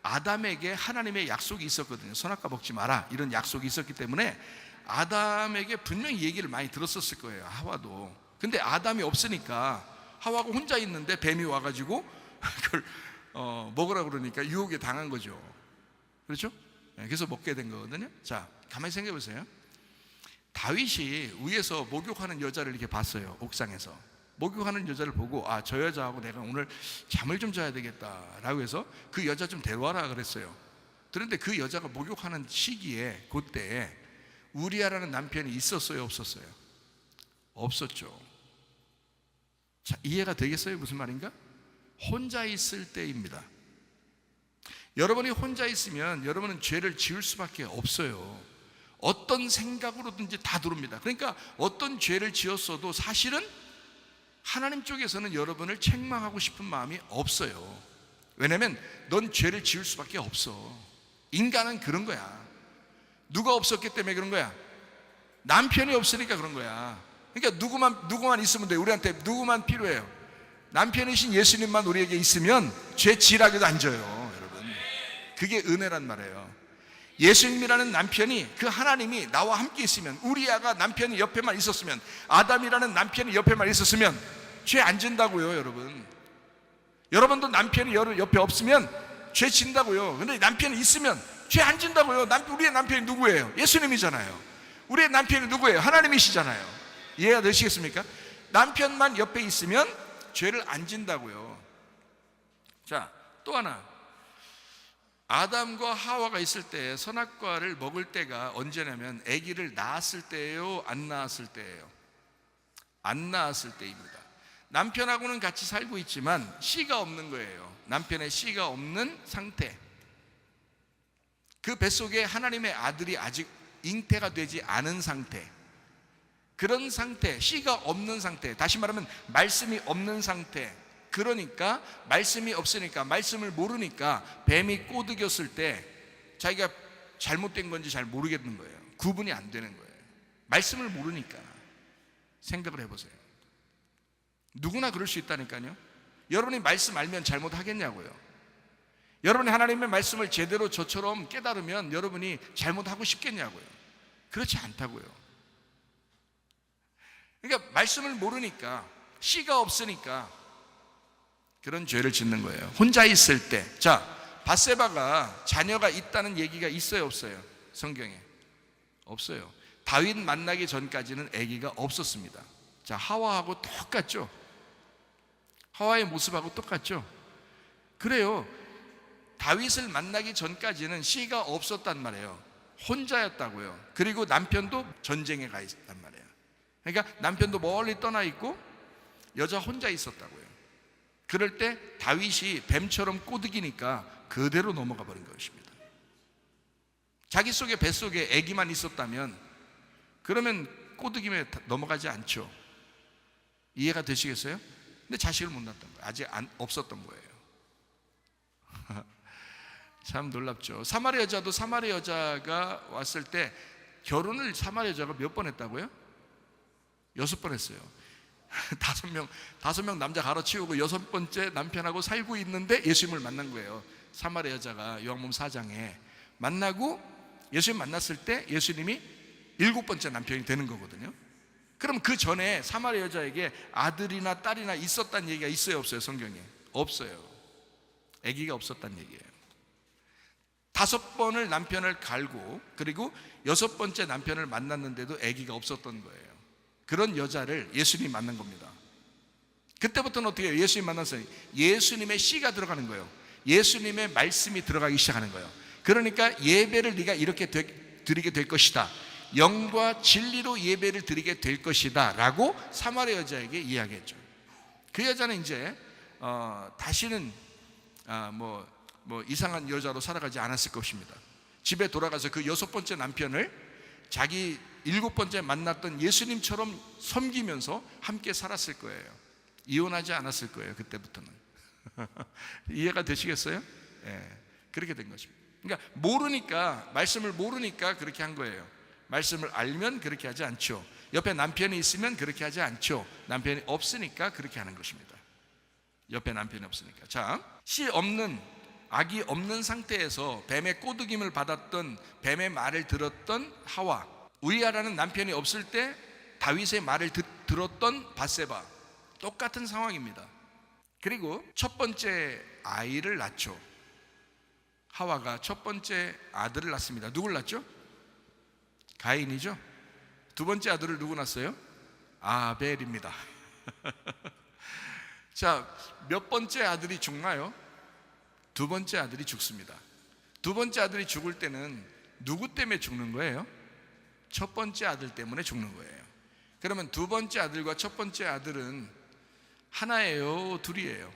아담에게 하나님의 약속이 있었거든요. 선악과 먹지 마라, 이런 약속이 있었기 때문에 아담에게 분명히 얘기를 많이 들었었을 거예요, 하와도. 근데 아담이 없으니까 하와가 혼자 있는데 뱀이 와가지고 그걸 먹으라고 그러니까 유혹에 당한 거죠. 그렇죠? 그래서 먹게 된 거거든요. 자, 가만히 생각해 보세요. 다윗이 위에서 목욕하는 여자를 이렇게 봤어요. 옥상에서 목욕하는 여자를 보고, 저 여자하고 내가 오늘 잠을 좀 자야 되겠다라고 해서 그 여자 좀 데려와라 그랬어요. 그런데 그 여자가 목욕하는 시기에, 그때에 우리아라는 남편이 있었어요, 없었어요? 없었죠. 자, 이해가 되겠어요? 무슨 말인가? 혼자 있을 때입니다. 여러분이 혼자 있으면 여러분은 죄를 지을 수밖에 없어요. 어떤 생각으로든지 다 들어옵니다. 그러니까 어떤 죄를 지었어도 사실은 하나님 쪽에서는 여러분을 책망하고 싶은 마음이 없어요. 왜냐하면 넌 죄를 지을 수밖에 없어. 인간은 그런 거야. 누가 없었기 때문에 그런 거야? 남편이 없으니까 그런 거야. 그러니까 누구만 있으면 돼. 우리한테 누구만 필요해요? 남편이신 예수님만 우리에게 있으면 죄 지으라고도 안 져요, 여러분. 그게 은혜란 말이에요. 예수님이라는 남편이, 그 하나님이 나와 함께 있으면, 우리아가 남편이 옆에만 있었으면, 아담이라는 남편이 옆에만 있었으면 죄 안 진다고요, 여러분. 여러분도 남편이 옆에 없으면 죄 진다고요. 근데 남편이 있으면 죄 안 진다고요. 우리의 남편이 누구예요? 예수님이잖아요. 우리의 남편이 누구예요? 하나님이시잖아요. 이해가 되시겠습니까? 남편만 옆에 있으면 죄를 안 진다고요. 자, 또 하나. 아담과 하와가 있을 때 선악과를 먹을 때가 언제냐면 아기를 낳았을 때예요, 안 낳았을 때예요? 안 낳았을 때입니다. 남편하고는 같이 살고 있지만 씨가 없는 거예요. 남편의 씨가 없는 상태. 그 뱃속에 하나님의 아들이 아직 잉태가 되지 않은 상태, 그런 상태, 씨가 없는 상태, 다시 말하면 말씀이 없는 상태. 그러니까 말씀이 없으니까, 말씀을 모르니까 뱀이 꼬드겼을 때 자기가 잘못된 건지 잘 모르겠는 거예요. 구분이 안 되는 거예요. 말씀을 모르니까. 생각을 해보세요. 누구나 그럴 수 있다니까요. 여러분이 말씀 알면 잘못하겠냐고요. 여러분이 하나님의 말씀을 제대로 저처럼 깨달으면 여러분이 잘못하고 싶겠냐고요. 그렇지 않다고요. 그러니까 말씀을 모르니까, 씨가 없으니까 그런 죄를 짓는 거예요. 혼자 있을 때. 자, 밧세바가 자녀가 있다는 얘기가 있어요, 없어요? 성경에 없어요. 다윗 만나기 전까지는 아기가 없었습니다. 자, 하와하고 똑같죠? 하와의 모습하고 똑같죠? 그래요. 다윗을 만나기 전까지는 씨가 없었단 말이에요. 혼자였다고요. 그리고 남편도 전쟁에 가 있단 말이에요. 그러니까 남편도 멀리 떠나 있고 여자 혼자 있었다고요. 그럴 때 다윗이 뱀처럼 꼬드기니까 그대로 넘어가 버린 것입니다. 자기 속에, 뱃속에 아기만 있었다면 그러면 꼬드김에 넘어가지 않죠. 이해가 되시겠어요? 근데 자식을 못 낳았던 거예요. 아직 없었던 거예요. 참 놀랍죠. 사마리 여자도 사마리 여자가 왔을 때 결혼을 사마리 여자가 몇 번 했다고요? 6번 했어요. 5명 남자 갈아치우고 6번째 남편하고 살고 있는데 예수님을 만난 거예요. 사마리 여자가 요한복음 4장에 만나고 예수님 만났을 때 예수님이 7번째 남편이 되는 거거든요. 그럼 그 전에 사마리 여자에게 아들이나 딸이나 있었다는 얘기가 있어요, 없어요? 성경에 없어요. 아기가 없었다는 얘기예요. 5번을 남편을 갈고 그리고 6번째 남편을 만났는데도 아기가 없었던 거예요. 그런 여자를 예수님이 만난 겁니다. 그때부터는 어떻게 해요? 예수님 만났어요. 예수님의 씨가 들어가는 거예요. 예수님의 말씀이 들어가기 시작하는 거예요. 그러니까 예배를 네가 이렇게 드리게 될 것이다, 영과 진리로 예배를 드리게 될 것이다 라고 사마리 여자에게 이야기했죠. 그 여자는 이제 다시는 이상한 여자로 살아가지 않았을 것입니다. 집에 돌아가서 그 6번째 남편을 자기 7번째 만났던 예수님처럼 섬기면서 함께 살았을 거예요. 이혼하지 않았을 거예요. 그때부터는. 이해가 되시겠어요? 네, 그렇게 된 것입니다. 그러니까 모르니까, 말씀을 모르니까 그렇게 한 거예요. 말씀을 알면 그렇게 하지 않죠. 옆에 남편이 있으면 그렇게 하지 않죠. 남편이 없으니까 그렇게 하는 것입니다. 옆에 남편이 없으니까. 자, 씨 없는, 악이 없는 상태에서 뱀의 꼬드김을 받았던, 뱀의 말을 들었던 하와, 우리아라는 남편이 없을 때 다윗의 말을 들었던 밧세바, 똑같은 상황입니다. 그리고 첫 번째 아이를 낳죠. 하와가 첫 번째 아들을 낳습니다. 누굴 낳죠? 가인이죠. 두 번째 아들을 누구 낳았어요? 아벨입니다. 자, 몇 번째 아들이 죽나요? 두 번째 아들이 죽습니다. 두 번째 아들이 죽을 때는 누구 때문에 죽는 거예요? 첫 번째 아들 때문에 죽는 거예요. 그러면 두 번째 아들과 첫 번째 아들은 하나예요, 둘이에요?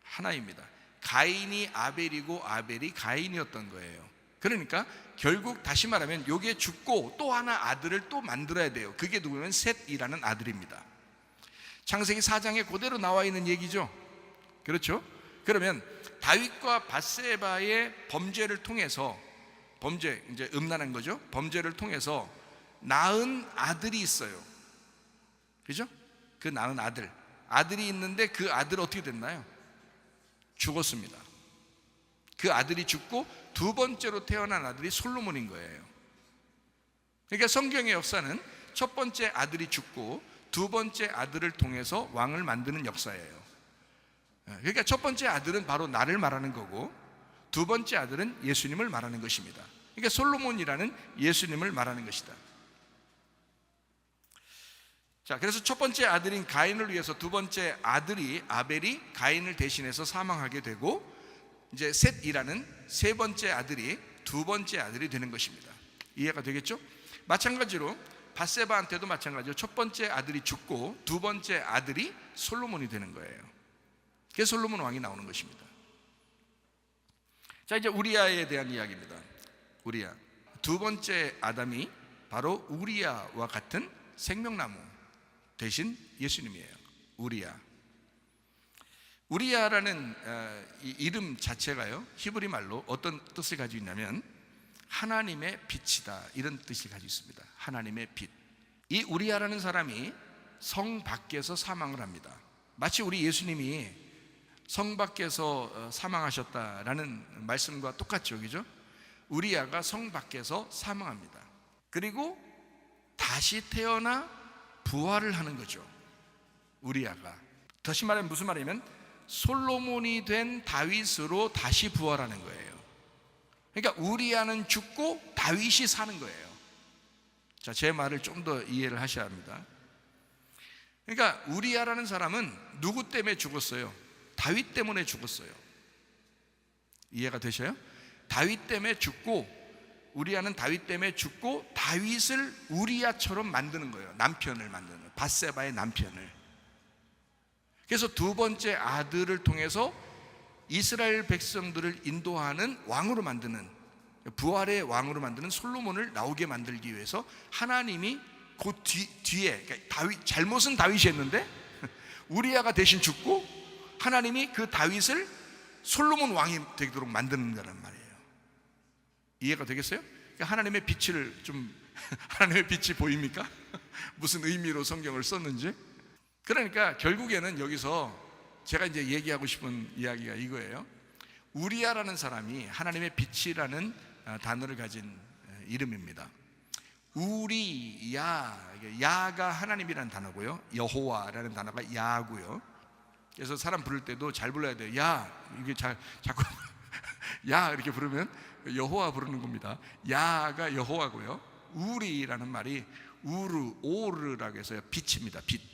하나입니다. 가인이 아벨이고 아벨이 가인이었던 거예요. 그러니까 결국 다시 말하면 요게 죽고 또 하나 아들을 또 만들어야 돼요. 그게 누구냐면 셋이라는 아들입니다. 창세기 4장에 그대로 나와 있는 얘기죠. 그렇죠? 그러면 다윗과 밧세바의 범죄를 통해서, 범죄, 이제 음란한 거죠. 범죄를 통해서 낳은 아들이 있어요. 그죠? 그 낳은 아들이 있는데 그 아들 어떻게 됐나요? 죽었습니다. 그 아들이 죽고 두 번째로 태어난 아들이 솔로몬인 거예요. 그러니까 성경의 역사는 첫 번째 아들이 죽고 두 번째 아들을 통해서 왕을 만드는 역사예요. 그러니까 첫 번째 아들은 바로 나를 말하는 거고 두 번째 아들은 예수님을 말하는 것입니다. 그러니까 솔로몬이라는 예수님을 말하는 것이다. 자, 그래서 첫 번째 아들인 가인을 위해서 두 번째 아들이 아벨이 가인을 대신해서 사망하게 되고, 이제 셋이라는 세 번째 아들이 두 번째 아들이 되는 것입니다. 이해가 되겠죠? 마찬가지로 밧세바한테도 마찬가지로 첫 번째 아들이 죽고 두 번째 아들이 솔로몬이 되는 거예요. 그래서 솔로몬 왕이 나오는 것입니다. 자, 이제 우리아에 대한 이야기입니다. 우리아, 두 번째 아담이 바로 우리아와 같은 생명나무 대신 예수님이에요. 우리아. 우리아라는 이 이름 자체가요, 히브리 말로 어떤 뜻을 가지고 있냐면 하나님의 빛이다, 이런 뜻이 가지고 있습니다. 하나님의 빛. 이 우리아라는 사람이 성 밖에서 사망을 합니다. 마치 우리 예수님이 성 밖에서 사망하셨다라는 말씀과 똑같죠, 그죠? 우리아가 성 밖에서 사망합니다. 그리고 다시 태어나 부활을 하는 거죠. 우리아가. 다시 말하면 무슨 말이냐면 솔로몬이 된 다윗으로 다시 부활하는 거예요. 그러니까 우리아는 죽고 다윗이 사는 거예요. 자, 제 말을 좀 더 이해를 하셔야 합니다. 그러니까 우리아라는 사람은 누구 때문에 죽었어요? 다윗 때문에 죽었어요. 이해가 되셔요? 다윗 때문에 죽고, 우리아는 다윗 때문에 죽고 다윗을 우리아처럼 만드는 거예요. 남편을 만드는 거예요. 밧세바의 남편을. 그래서 두 번째 아들을 통해서 이스라엘 백성들을 인도하는 왕으로 만드는, 부활의 왕으로 만드는 솔로몬을 나오게 만들기 위해서 하나님이 그 뒤에, 그러니까 다윗, 잘못은 다윗이 했는데 우리아가 대신 죽고 하나님이 그 다윗을 솔로몬 왕이 되도록 만드는 거란 말이에요. 이해가 되겠어요? 그러니까 하나님의 빛을 좀 하나님의 빛이 보입니까? 무슨 의미로 성경을 썼는지. 그러니까 결국에는 여기서 제가 이제 얘기하고 싶은 이야기가 이거예요. 우리아라는 사람이 하나님의 빛이라는 단어를 가진 이름입니다. 우리야, 야가 하나님이라는 단어고요, 여호와라는 단어가 야고요. 그래서 사람 부를 때도 잘 불러야 돼요. 야, 이게 자꾸 야 이렇게 부르면 여호와 부르는 겁니다. 야가 여호와고요. 우리라는 말이 우르, 오르라고 해서요, 빛입니다. 빛.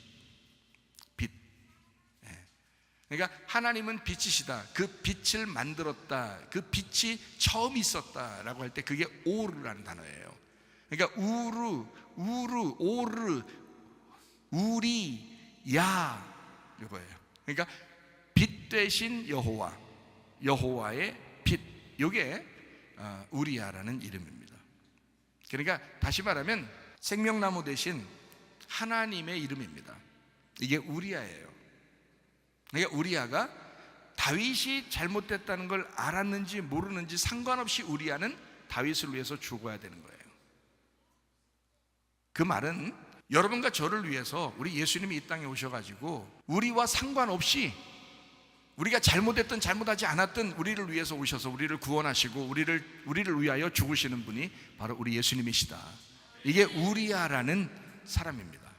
그러니까 하나님은 빛이시다, 그 빛을 만들었다, 그 빛이 처음 있었다라고 할 때 그게 오르라는 단어예요. 그러니까 우르, 오르, 우리, 야, 이거예요. 그러니까 빛 대신 여호와, 여호와의 빛, 이게 우리야라는 이름입니다. 그러니까 다시 말하면 생명나무 대신 하나님의 이름입니다. 이게 우리야예요. 그러니까 우리아가 다윗이 잘못됐다는 걸 알았는지 모르는지 상관없이 우리아는 다윗을 위해서 죽어야 되는 거예요. 그 말은 여러분과 저를 위해서 우리 예수님이 이 땅에 오셔가지고 우리와 상관없이 우리가 잘못했든 잘못하지 않았든 우리를 위해서 오셔서 우리를 구원하시고 우리를 위하여 죽으시는 분이 바로 우리 예수님이시다. 이게 우리아라는 사람입니다.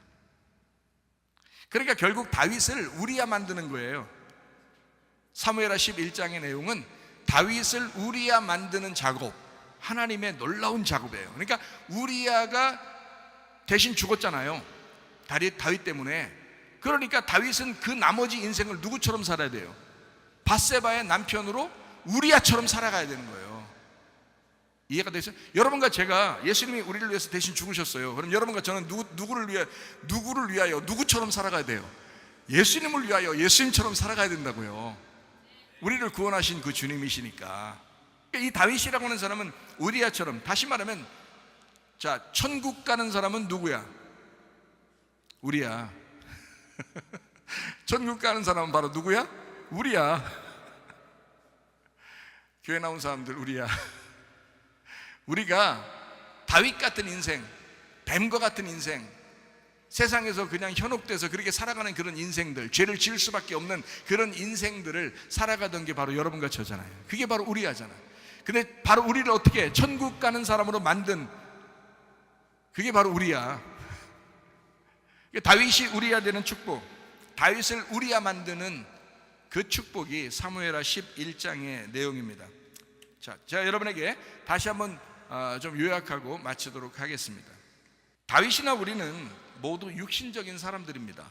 그러니까 결국 다윗을 우리아 만드는 거예요. 사무엘하 11장의 내용은 다윗을 우리아 만드는 작업, 하나님의 놀라운 작업이에요. 그러니까 우리아가 대신 죽었잖아요, 다윗 때문에. 그러니까 다윗은 그 나머지 인생을 누구처럼 살아야 돼요? 밧세바의 남편으로 우리아처럼 살아가야 되는 거예요. 이해가 되세요? 여러분과 제가, 예수님이 우리를 위해서 대신 죽으셨어요. 그럼 여러분과 저는 누구를 위하여 누구처럼 살아가야 돼요? 예수님을 위하여 예수님처럼 살아가야 된다고요. 우리를 구원하신 그 주님이시니까. 이 다윗이라고 하는 사람은 우리아처럼, 다시 말하면 자, 천국 가는 사람은 누구야? 우리야. 천국 가는 사람은 바로 누구야? 우리야. 교회 나온 사람들 우리야. 우리가 다윗 같은 인생, 뱀과 같은 인생, 세상에서 그냥 현혹돼서 그렇게 살아가는 그런 인생들, 죄를 지을 수밖에 없는 그런 인생들을 살아가던 게 바로 여러분과 저잖아요. 그게 바로 우리야잖아요. 근데 바로 우리를 어떻게 해? 천국 가는 사람으로 만든, 그게 바로 우리야. 다윗이 우리야 되는 축복, 다윗을 우리야 만드는 그 축복이 사무엘하 11장의 내용입니다. 자, 제가 여러분에게 다시 한번 좀 요약하고 마치도록 하겠습니다. 다윗이나 우리는 모두 육신적인 사람들입니다.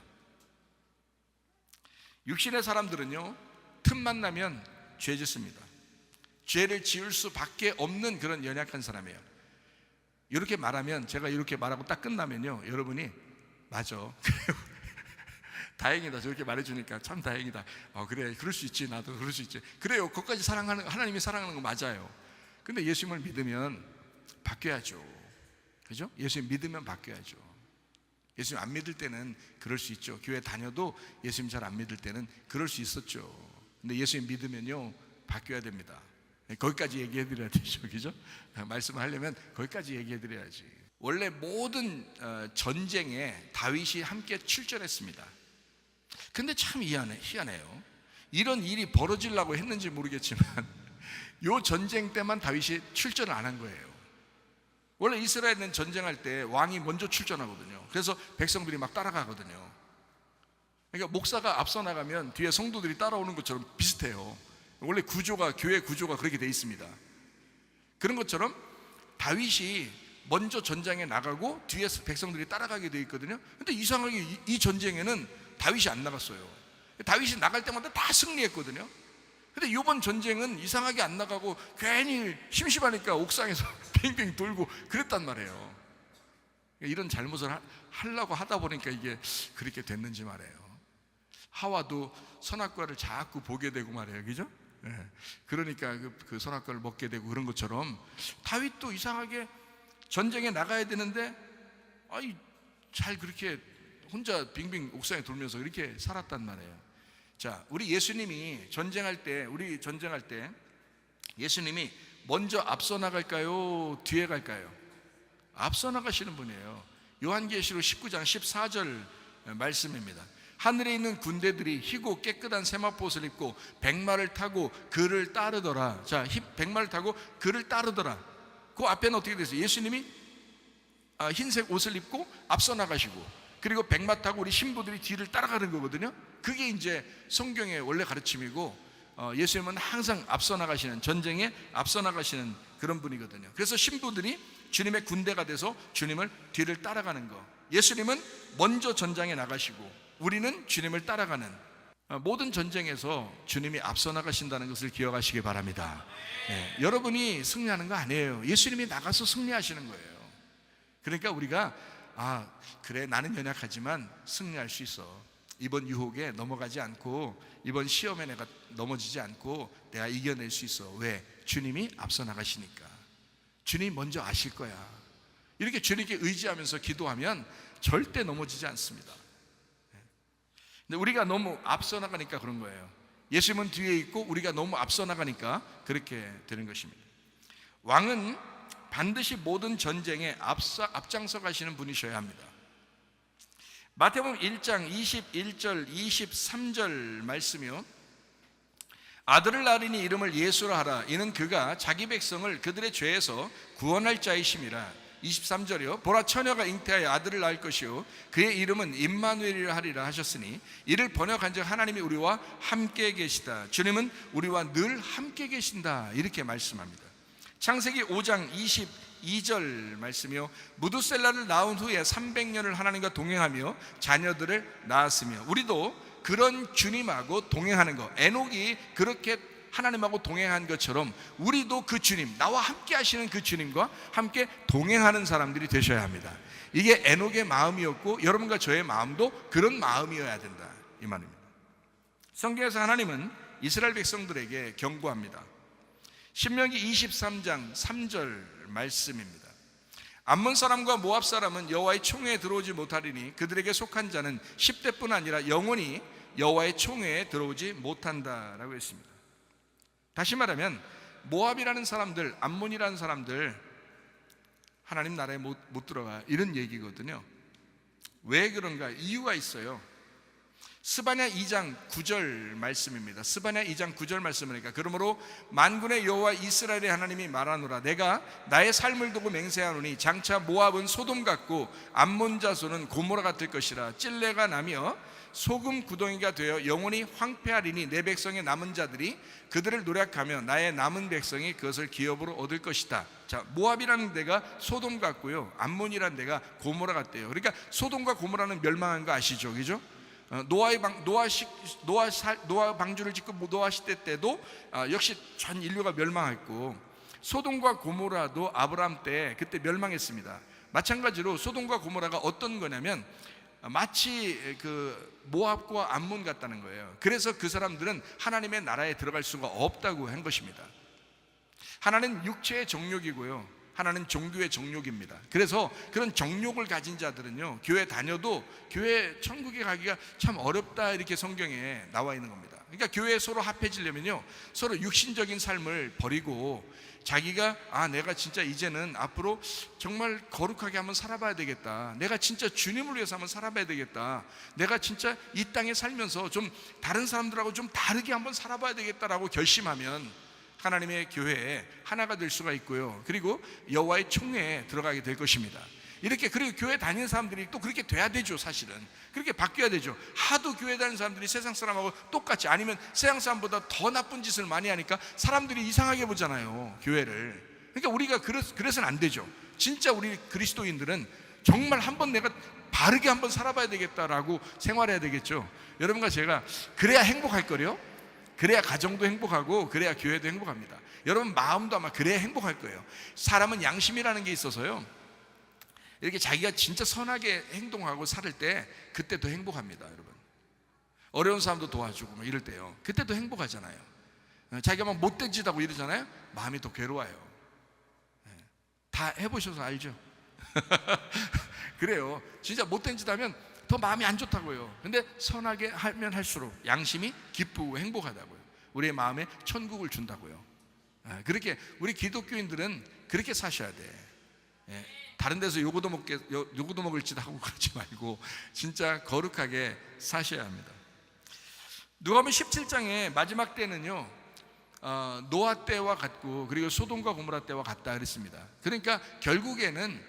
육신의 사람들은요, 틈만 나면 죄 짓습니다. 죄를 지을 수밖에 없는 그런 연약한 사람이에요. 이렇게 말하면, 제가 이렇게 말하고 딱 끝나면요, 여러분이 맞아, 다행이다, 저렇게 말해주니까 참 다행이다, 그래, 그럴 수 있지, 나도 그럴 수 있지, 그래요, 그것까지 사랑하는, 하나님이 사랑하는 거 맞아요. 근데 예수님을 믿으면 바뀌어야죠. 그죠? 예수님 믿으면 바뀌어야죠. 예수님 안 믿을 때는 그럴 수 있죠. 교회 다녀도 예수님 잘 안 믿을 때는 그럴 수 있었죠. 근데 예수님 믿으면요, 바뀌어야 됩니다. 거기까지 얘기해드려야 되죠. 그죠? 말씀을 하려면 거기까지 얘기해드려야지. 원래 모든 전쟁에 다윗이 함께 출전했습니다. 근데 참 희한해요. 이런 일이 벌어지려고 했는지 모르겠지만 요 전쟁 때만 다윗이 출전을 안 한 거예요. 원래 이스라엘은 전쟁할 때 왕이 먼저 출전하거든요. 그래서 백성들이 막 따라가거든요. 그러니까 목사가 앞서 나가면 뒤에 성도들이 따라오는 것처럼 비슷해요. 원래 구조가, 교회 구조가 그렇게 돼 있습니다. 그런 것처럼 다윗이 먼저 전장에 나가고 뒤에 백성들이 따라가게 돼 있거든요. 근데 이상하게 이 전쟁에는 다윗이 안 나갔어요. 다윗이 나갈 때마다 다 승리했거든요. 근데 이번 전쟁은 이상하게 안 나가고 괜히 심심하니까 옥상에서 빙빙 돌고 그랬단 말이에요. 이런 잘못을 하려고 하다 보니까 이게 그렇게 됐는지 말이에요. 하와도 선악과를 자꾸 보게 되고 말이에요. 그죠? 그러니까 그 선악과를 먹게 되고 그런 것처럼 다윗도 이상하게 전쟁에 나가야 되는데 잘 그렇게 혼자 빙빙 옥상에 돌면서 이렇게 살았단 말이에요. 자, 우리 전쟁할 때 예수님이 먼저 앞서 나갈까요? 뒤에 갈까요? 앞서 나가시는 분이에요. 요한계시록 19장 14절 말씀입니다. 하늘에 있는 군대들이 희고 깨끗한 세마포옷을 입고 백마를 타고 그를 따르더라. 자, 백마를 타고 그를 따르더라. 그 앞에는 어떻게 됐어요? 예수님이 흰색 옷을 입고 앞서 나가시고, 그리고 백마 타고 우리 신부들이 뒤를 따라가는 거거든요. 그게 이제 성경의 원래 가르침이고, 예수님은 항상 앞서 나가시는, 전쟁에 앞서 나가시는 그런 분이거든요. 그래서 신부들이 주님의 군대가 돼서 주님을 뒤를 따라가는 거. 예수님은 먼저 전장에 나가시고 우리는 주님을 따라가는, 모든 전쟁에서 주님이 앞서 나가신다는 것을 기억하시기 바랍니다. 여러분이 승리하는 거 아니에요. 예수님이 나가서 승리하시는 거예요. 그러니까 우리가 그래, 나는 연약하지만 승리할 수 있어. 이번 유혹에 넘어가지 않고, 이번 시험에 내가 넘어지지 않고 내가 이겨낼 수 있어. 왜? 주님이 앞서 나가시니까. 주님이 먼저 아실 거야. 이렇게 주님께 의지하면서 기도하면 절대 넘어지지 않습니다. 근데 우리가 너무 앞서 나가니까 그런 거예요. 예수님은 뒤에 있고 우리가 너무 앞서 나가니까 그렇게 되는 것입니다. 왕은 반드시 모든 전쟁에 앞장서 가시는 분이셔야 합니다. 마태복음 1장 21절 23절 말씀이요, 아들을 낳으리니 이름을 예수라 하라. 이는 그가 자기 백성을 그들의 죄에서 구원할 자이심이라. 23절이요, 보라 처녀가 잉태하여 아들을 낳을 것이요 그의 이름은 임마누엘이라 하리라 하셨으니, 이를 번역한즉 하나님이 우리와 함께 계시다. 주님은 우리와 늘 함께 계신다. 이렇게 말씀합니다. 창세기 5장 22절 말씀이요, 무두셀라를 낳은 후에 300년을 하나님과 동행하며 자녀들을 낳았으며, 우리도 그런 주님하고 동행하는 것, 에녹이 그렇게 하나님하고 동행한 것처럼 우리도 그 주님, 나와 함께 하시는 그 주님과 함께 동행하는 사람들이 되셔야 합니다. 이게 에녹의 마음이었고 여러분과 저의 마음도 그런 마음이어야 된다, 이 말입니다. 성경에서 하나님은 이스라엘 백성들에게 경고합니다. 신명기 23장 3절 말씀입니다. 암몬 사람과 모압 사람은 여호와의 총회에 들어오지 못하리니 그들에게 속한 자는 10대뿐 아니라 영원히 여호와의 총회에 들어오지 못한다라고 했습니다. 다시 말하면 모압이라는 사람들, 암몬이라는 사람들 하나님 나라에 못 들어가, 이런 얘기거든요. 왜 그런가? 이유가 있어요. 스바냐 2장 9절 말씀입니다. 스바냐 2장 9절 말씀이니까, 그러므로 만군의 여호와 이스라엘의 하나님이 말하노라. 내가 나의 삶을 두고 맹세하노니 장차 모압은 소돔 같고 암몬 자손은 고모라 같을 것이라. 찔레가 나며 소금 구덩이가 되어 영원히 황폐하리니 내 백성의 남은 자들이 그들을 노력하며 나의 남은 백성이 그것을 기업으로 얻을 것이다. 자, 모압이라는 데가 소돔 같고요, 암몬이라는 데가 고모라 같대요. 그러니까 소돔과 고모라는 멸망한 거 아시죠? 그죠? 노아 방주를 짓고 노아 시대 때도 역시 전 인류가 멸망했고, 소돔과 고모라도 아브라함 때 그때 멸망했습니다. 마찬가지로 소돔과 고모라가 어떤 거냐면 마치 그 모압과 암몬 같다는 거예요. 그래서 그 사람들은 하나님의 나라에 들어갈 수가 없다고 한 것입니다. 하나는 육체의 정욕이고요, 하나는 종교의 정욕입니다. 그래서 그런 정욕을 가진 자들은요, 교회 다녀도 교회 천국에 가기가 참 어렵다, 이렇게 성경에 나와 있는 겁니다. 그러니까 교회에 서로 합해지려면요, 서로 육신적인 삶을 버리고 자기가 내가 진짜 이제는 앞으로 정말 거룩하게 한번 살아봐야 되겠다, 내가 진짜 주님을 위해서 한번 살아봐야 되겠다, 내가 진짜 이 땅에 살면서 좀 다른 사람들하고 좀 다르게 한번 살아봐야 되겠다라고 결심하면 하나님의 교회에 하나가 될 수가 있고요, 그리고 여호와의 총회에 들어가게 될 것입니다. 그리고 교회 다니는 사람들이 또 그렇게 돼야 되죠. 사실은 그렇게 바뀌어야 되죠. 하도 교회 다니는 사람들이 세상 사람하고 똑같이, 아니면 세상 사람보다 더 나쁜 짓을 많이 하니까 사람들이 이상하게 보잖아요, 교회를. 그러니까 우리가 그래서는 안 되죠. 진짜 우리 그리스도인들은 정말 한번 내가 바르게 한번 살아봐야 되겠다라고 생활해야 되겠죠. 여러분과 제가 그래야 행복할 거래요. 그래야 가정도 행복하고, 그래야 교회도 행복합니다. 여러분 마음도 아마 그래야 행복할 거예요. 사람은 양심이라는 게 있어서요, 이렇게 자기가 진짜 선하게 행동하고 살을 때 그때 더 행복합니다. 여러분, 어려운 사람도 도와주고 뭐 이럴 때요, 그때 더 행복하잖아요. 자기가 막 못된 짓 하고 이러잖아요, 마음이 더 괴로워요. 다 해보셔서 알죠? 그래요. 진짜 못된 짓 하면 더 마음이 안 좋다고요. 근데 선하게 하면 할수록 양심이 기쁘고 행복하다고요. 우리의 마음에 천국을 준다고요. 그렇게 우리 기독교인들은 그렇게 사셔야 돼. 다른 데서 요거도 먹을 짓 하고 그러지 말고 진짜 거룩하게 사셔야 합니다. 누가복음 17장의 마지막 때는요, 노아 때와 같고, 그리고 소돔과 고모라 때와 같다 그랬습니다. 그러니까 결국에는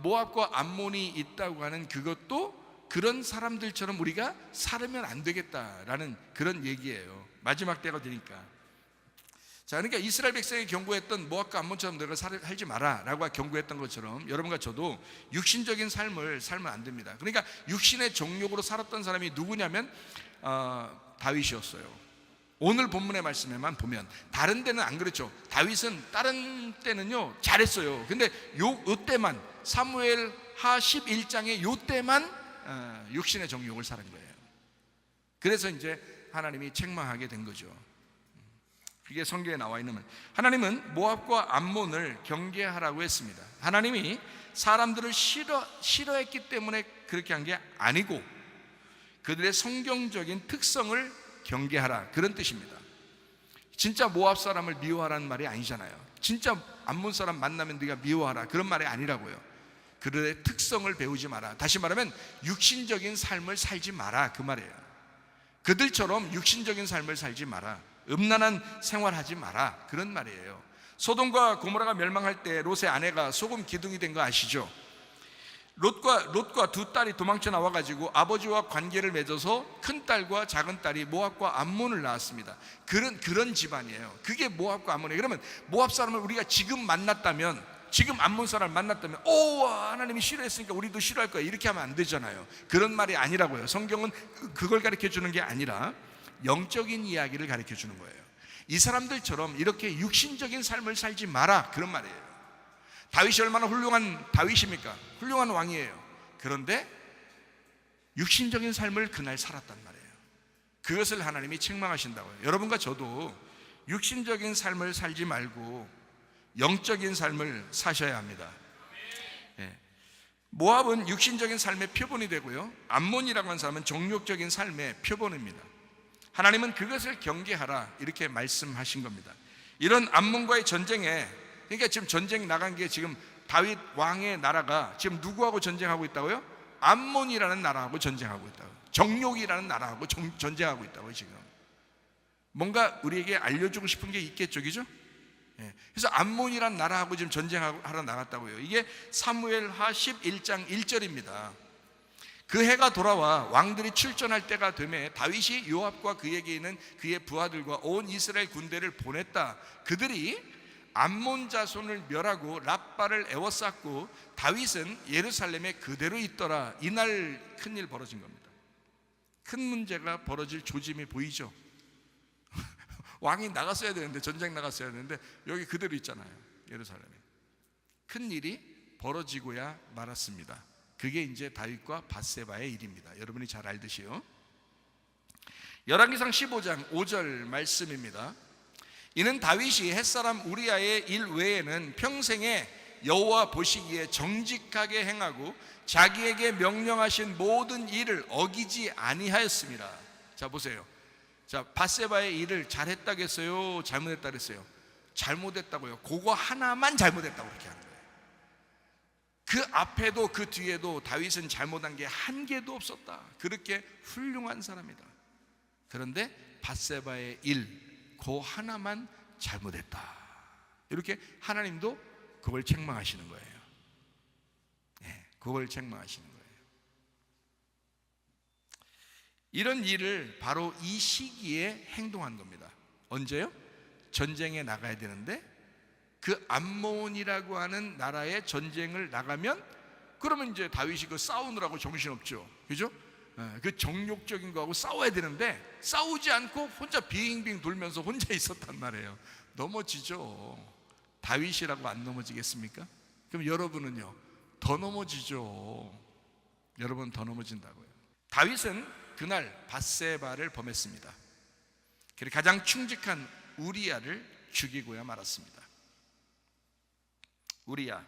모압과 암몬이 있다고 하는 그것도 그런 사람들처럼 우리가 살면 안 되겠다라는 그런 얘기예요. 마지막 때가 되니까. 자, 그러니까 이스라엘 백성이 경고했던 모압과 암몬처럼 너희가 살지 마라 라고 경고했던 것처럼 여러분과 저도 육신적인 삶을 살면 안 됩니다. 그러니까 육신의 정욕으로 살았던 사람이 누구냐면 다윗이었어요. 오늘 본문의 말씀에만 보면, 다른 데는 안 그렇죠. 다윗은 다른 때는요 잘했어요. 근데 요 때만, 사무엘 하 11장의 요 때만 육신의 정욕을 살은 거예요. 그래서 이제 하나님이 책망하게 된 거죠. 그게 성경에 나와 있는 말. 하나님은 모압과 암몬을 경계하라고 했습니다. 하나님이 사람들을 싫어했기 때문에 그렇게 한 게 아니고, 그들의 성경적인 특성을 경계하라, 그런 뜻입니다. 진짜 모압 사람을 미워하라는 말이 아니잖아요. 진짜 암몬 사람 만나면 네가 미워하라, 그런 말이 아니라고요. 그들의 특성을 배우지 마라. 다시 말하면 육신적인 삶을 살지 마라, 그 말이에요. 그들처럼 육신적인 삶을 살지 마라, 음란한 생활하지 마라, 그런 말이에요. 소돔과 고모라가 멸망할 때 롯의 아내가 소금 기둥이 된 거 아시죠? 롯과 두 딸이 도망쳐 나와가지고 아버지와 관계를 맺어서 큰 딸과 작은 딸이 모압과 암몬을 낳았습니다. 그런 집안이에요. 그게 모압과 암몬이에요. 그러면 모압 사람을 우리가 지금 만났다면, 지금 암몬 사람을 만났다면 하나님이 싫어했으니까 우리도 싫어할 거야, 이렇게 하면 안 되잖아요. 그런 말이 아니라고요. 성경은 그걸 가르쳐 주는 게 아니라 영적인 이야기를 가르쳐 주는 거예요. 이 사람들처럼 이렇게 육신적인 삶을 살지 마라, 그런 말이에요. 다윗이 얼마나 훌륭한 다윗입니까? 훌륭한 왕이에요. 그런데 육신적인 삶을 그날 살았단 말이에요. 그것을 하나님이 책망하신다고요. 여러분과 저도 육신적인 삶을 살지 말고 영적인 삶을 사셔야 합니다. 모압은 육신적인 삶의 표본이 되고요, 암몬이라고 하는 사람은 정욕적인 삶의 표본입니다. 하나님은 그것을 경계하라, 이렇게 말씀하신 겁니다. 이런 암몬과의 전쟁에, 그러니까 지금 전쟁 나간 게, 지금 다윗 왕의 나라가 지금 누구하고 전쟁하고 있다고요? 암몬이라는 나라하고 전쟁하고 있다고요. 정욕이라는 나라하고 전쟁하고 있다고요. 지금 뭔가 우리에게 알려주고 싶은 게 있겠죠, 그죠? 그래서 암몬이란 나라하고 지금 전쟁하러 나갔다고요. 이게 사무엘하 11장 1절입니다. 그 해가 돌아와 왕들이 출전할 때가 되매 다윗이 요압과 그에게 있는 그의 부하들과 온 이스라엘 군대를 보냈다. 그들이 암몬 자손을 멸하고 랍바를 에워쌌고 다윗은 예루살렘에 그대로 있더라. 이날 큰일 벌어진 겁니다. 큰 문제가 벌어질 조짐이 보이죠? 왕이 나갔어야 되는데, 전쟁 나갔어야 되는데 여기 그대로 있잖아요. 예루살렘에 큰 일이 벌어지고야 말았습니다. 그게 이제 다윗과 밧세바의 일입니다. 여러분이 잘 알듯이요. 열왕기상 15장 5절 말씀입니다. 이는 다윗이 햇사람 우리아의 일 외에는 평생에 여호와 보시기에 정직하게 행하고 자기에게 명령하신 모든 일을 어기지 아니하였습니다. 자 보세요. 자, 밧세바의 일을 잘했다고 했어요? 잘못했다고 했어요? 잘못했다고요. 그거 하나만 잘못했다고 그렇게 하는 거예요. 그 앞에도 그 뒤에도 다윗은 잘못한 게 한 개도 없었다. 그렇게 훌륭한 사람이다. 그런데 밧세바의 일, 그 하나만 잘못했다. 이렇게 하나님도 그걸 책망하시는 거예요. 네, 그걸 책망하시는 거예요. 이런 일을 바로 이 시기에 행동한 겁니다. 언제요? 전쟁에 나가야 되는데 그 암몬이라고 하는 나라에 전쟁을 나가면 그러면 이제 다윗이 그 싸우느라고 정신없죠. 그죠? 그 정욕적인 거하고 싸워야 되는데 싸우지 않고 혼자 빙빙 돌면서 혼자 있었단 말이에요. 넘어지죠. 다윗이라고 안 넘어지겠습니까? 그럼 여러분은요? 더 넘어지죠. 여러분 더 넘어진다고요. 다윗은 그날 밧세바를 범했습니다. 그리고 가장 충직한 우리아를 죽이고야 말았습니다. 우리아,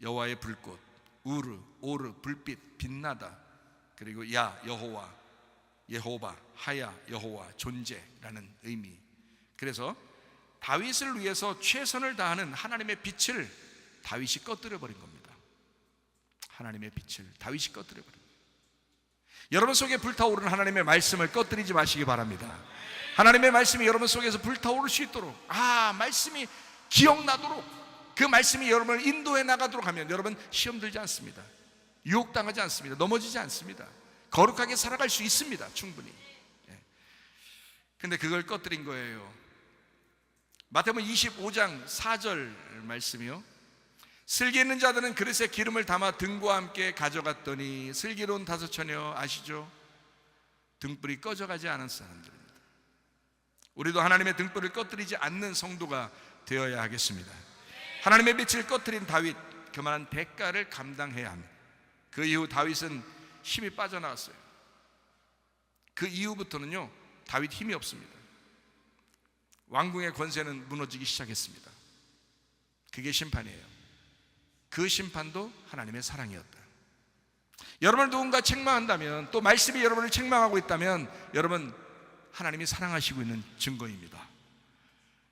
여호와의 불꽃, 우르, 오르, 불빛, 빛나다. 그리고 야, 여호와, 예호바, 하야, 여호와, 존재라는 의미. 그래서 다윗을 위해서 최선을 다하는 하나님의 빛을 다윗이 꺼뜨려 버린 겁니다. 하나님의 빛을 다윗이 꺼뜨려 버린 겁니다. 여러분 속에 불타오르는 하나님의 말씀을 꺼뜨리지 마시기 바랍니다. 하나님의 말씀이 여러분 속에서 불타오를 수 있도록, 말씀이 기억나도록, 그 말씀이 여러분을 인도해 나가도록 하면 여러분 시험 들지 않습니다. 유혹당하지 않습니다. 넘어지지 않습니다. 거룩하게 살아갈 수 있습니다. 충분히. 근데 그걸 꺼뜨린 거예요. 마태복음 25장 4절 말씀이요. 슬기 있는 자들은 그릇에 기름을 담아 등과 함께 가져갔더니 슬기로운 다섯 처녀 아시죠? 등불이 꺼져가지 않은 사람들입니다. 우리도 하나님의 등불을 꺼뜨리지 않는 성도가 되어야 하겠습니다. 하나님의 빛을 꺼뜨린 다윗, 그만한 대가를 감당해야 합니다. 그 이후 다윗은 힘이 빠져나갔어요. 그 이후부터는요 다윗 힘이 없습니다. 왕궁의 권세는 무너지기 시작했습니다. 그게 심판이에요. 그 심판도 하나님의 사랑이었다. 여러분을 누군가 책망한다면, 또 말씀이 여러분을 책망하고 있다면 여러분 하나님이 사랑하시고 있는 증거입니다.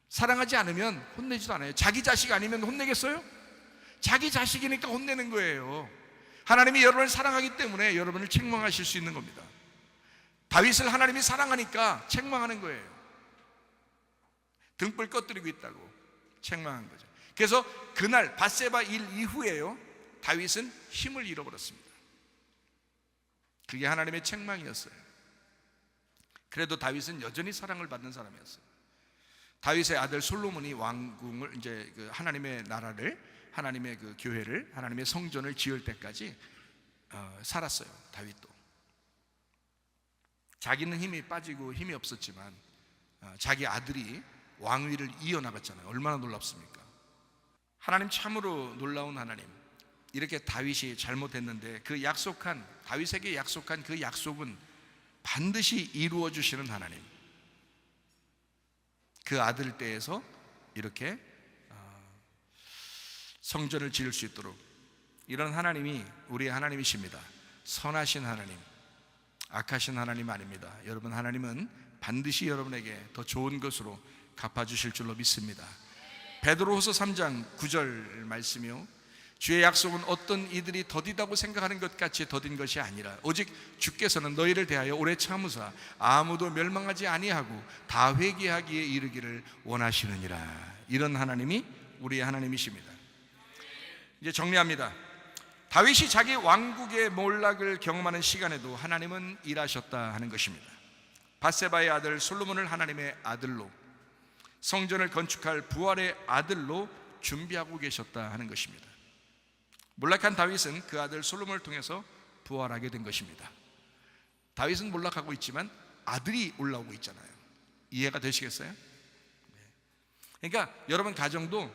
사랑하지 않으면 혼내지도 않아요. 자기 자식 아니면 혼내겠어요? 자기 자식이니까 혼내는 거예요. 하나님이 여러분을 사랑하기 때문에 여러분을 책망하실 수 있는 겁니다. 다윗을 하나님이 사랑하니까 책망하는 거예요. 등불 꺼뜨리고 있다고 책망한 거죠. 그래서 그날 밧세바 일 이후에요 다윗은 힘을 잃어버렸습니다. 그게 하나님의 책망이었어요. 그래도 다윗은 여전히 사랑을 받는 사람이었어요. 다윗의 아들 솔로몬이 왕궁을, 이제 그 하나님의 나라를, 하나님의 그 교회를, 하나님의 성전을 지을 때까지 살았어요. 다윗도 자기는 힘이 빠지고 힘이 없었지만 자기 아들이 왕위를 이어나갔잖아요. 얼마나 놀랍습니까? 하나님 참으로 놀라운 하나님. 이렇게 다윗이 잘못했는데 그 약속한, 다윗에게 약속한 그 약속은 반드시 이루어 주시는 하나님. 그 아들 때에서 이렇게 성전을 지을 수 있도록, 이런 하나님이 우리의 하나님이십니다. 선하신 하나님, 악하신 하나님 아닙니다. 여러분, 하나님은 반드시 여러분에게 더 좋은 것으로 갚아주실 줄로 믿습니다. 베드로후서 3장 9절 말씀이요, 주의 약속은 어떤 이들이 더디다고 생각하는 것 같이 더딘 것이 아니라 오직 주께서는 너희를 대하여 오래 참으사 아무도 멸망하지 아니하고 다 회개하기에 이르기를 원하시느니라. 이런 하나님이 우리의 하나님이십니다. 이제 정리합니다. 다윗이 자기 왕국의 몰락을 경험하는 시간에도 하나님은 일하셨다 하는 것입니다. 밧세바의 아들 솔로몬을 하나님의 아들로, 성전을 건축할 부활의 아들로 준비하고 계셨다 하는 것입니다. 몰락한 다윗은 그 아들 솔로몬을 통해서 부활하게 된 것입니다. 다윗은 몰락하고 있지만 아들이 올라오고 있잖아요. 이해가 되시겠어요? 그러니까 여러분 가정도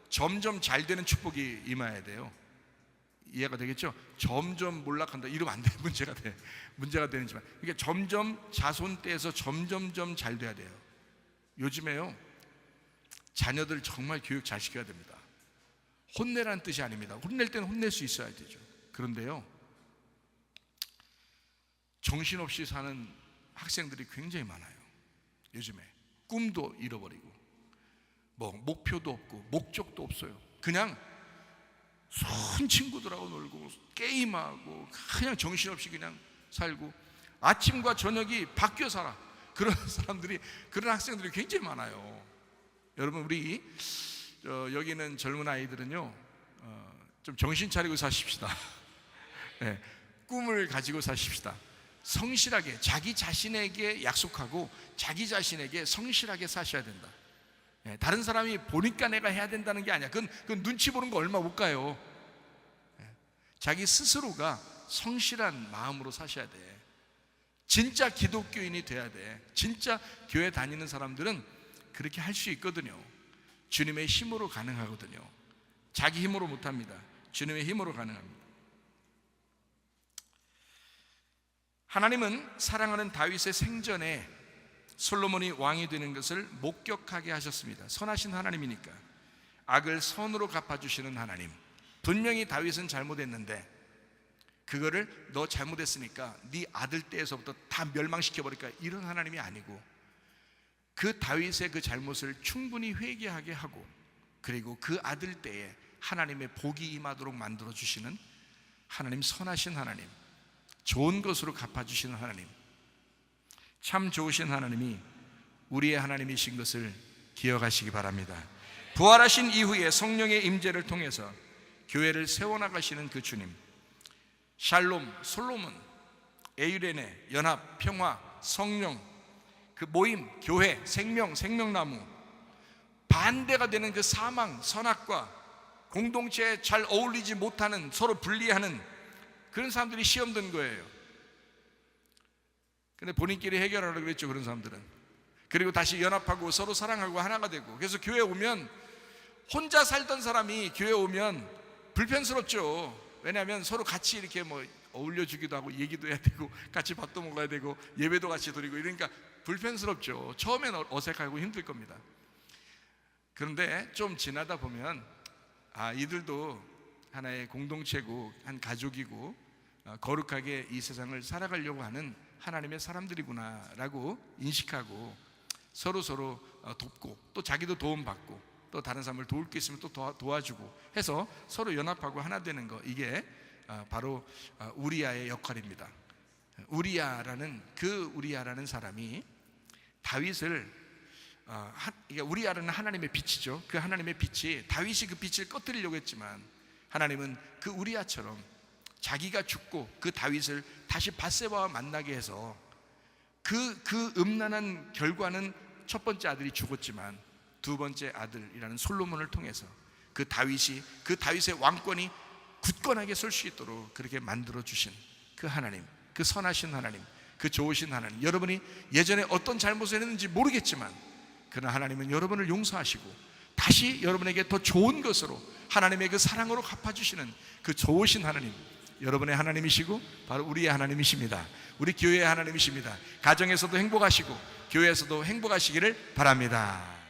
점점 잘 되는 축복이 임해야 돼요. 이해가 되겠죠? 점점 몰락한다 이러면 안 돼. 문제가 되는지만, 그러니까 점점 자손 때에서 점점점 잘 돼야 돼요. 요즘에요, 자녀들 정말 교육 잘 시켜야 됩니다. 혼내라는 뜻이 아닙니다. 혼낼 때는 혼낼 수 있어야 되죠. 그런데요, 정신없이 사는 학생들이 굉장히 많아요. 요즘에 꿈도 잃어버리고 목표도 없고 목적도 없어요. 그냥 손 친구들하고 놀고 게임하고 그냥 정신없이 그냥 살고 아침과 저녁이 바뀌어 살아. 그런 사람들이, 그런 학생들이 굉장히 많아요. 여러분, 우리 여기는 젊은 아이들은요, 좀 정신 차리고 사십시다. 네, 꿈을 가지고 사십시다. 성실하게 자기 자신에게 약속하고 자기 자신에게 성실하게 사셔야 된다. 다른 사람이 보니까 내가 해야 된다는 게 아니야. 그건 눈치 보는 거 얼마 못 가요. 자기 스스로가 성실한 마음으로 사셔야 돼. 진짜 기독교인이 돼야 돼. 진짜 교회 다니는 사람들은 그렇게 할 수 있거든요. 주님의 힘으로 가능하거든요. 자기 힘으로 못합니다. 주님의 힘으로 가능합니다. 하나님은 사랑하는 다윗의 생전에 솔로몬이 왕이 되는 것을 목격하게 하셨습니다. 선하신 하나님이니까. 악을 선으로 갚아주시는 하나님. 분명히 다윗은 잘못했는데 그거를 너 잘못했으니까 네 아들 때에서부터 다 멸망시켜버릴까, 이런 하나님이 아니고, 그 다윗의 그 잘못을 충분히 회개하게 하고, 그리고 그 아들 때에 하나님의 복이 임하도록 만들어주시는 하나님, 선하신 하나님, 좋은 것으로 갚아주시는 하나님, 참 좋으신 하나님이 우리의 하나님이신 것을 기억하시기 바랍니다. 부활하신 이후에 성령의 임재를 통해서 교회를 세워나가시는 그 주님, 샬롬, 솔로몬, 에유레네, 연합, 평화, 성령, 그 모임, 교회, 생명, 생명나무, 반대가 되는 그 사망, 선악과 공동체에 잘 어울리지 못하는, 서로 분리하는 그런 사람들이 시험된 거예요. 근데 본인끼리 해결하라고 그랬죠, 그런 사람들은. 그리고 다시 연합하고 서로 사랑하고 하나가 되고. 그래서 교회 오면, 혼자 살던 사람이 교회 오면 불편스럽죠. 왜냐하면 서로 같이 이렇게 어울려주기도 하고 얘기도 해야 되고 같이 밥도 먹어야 되고 예배도 같이 드리고 이러니까 불편스럽죠. 처음엔 어색하고 힘들 겁니다. 그런데 좀 지나다 보면 이들도 하나의 공동체고 한 가족이고 거룩하게 이 세상을 살아가려고 하는 하나님의 사람들이구나 라고 인식하고 서로 돕고, 또 자기도 도움받고, 또 다른 사람을 도울 게 있으면 또 도와주고 해서 서로 연합하고 하나 되는 거, 이게 바로 우리아의 역할입니다. 우리아라는 사람이 다윗을, 우리아라는 하나님의 빛이죠. 그 하나님의 빛이, 다윗이 그 빛을 꺼뜨리려고 했지만 하나님은 그 우리아처럼 자기가 죽고 그 다윗을 다시 밧세바와 만나게 해서 그 음란한 결과는 첫 번째 아들이 죽었지만 두 번째 아들이라는 솔로몬을 통해서 그 다윗의 왕권이 굳건하게 설 수 있도록 그렇게 만들어 주신 그 하나님, 그 선하신 하나님, 그 좋으신 하나님. 여러분이 예전에 어떤 잘못을 했는지 모르겠지만 그러나 하나님은 여러분을 용서하시고 다시 여러분에게 더 좋은 것으로 하나님의 그 사랑으로 갚아주시는 그 좋으신 하나님, 여러분의 하나님이시고 바로 우리의 하나님이십니다. 우리 교회의 하나님이십니다. 가정에서도 행복하시고 교회에서도 행복하시기를 바랍니다.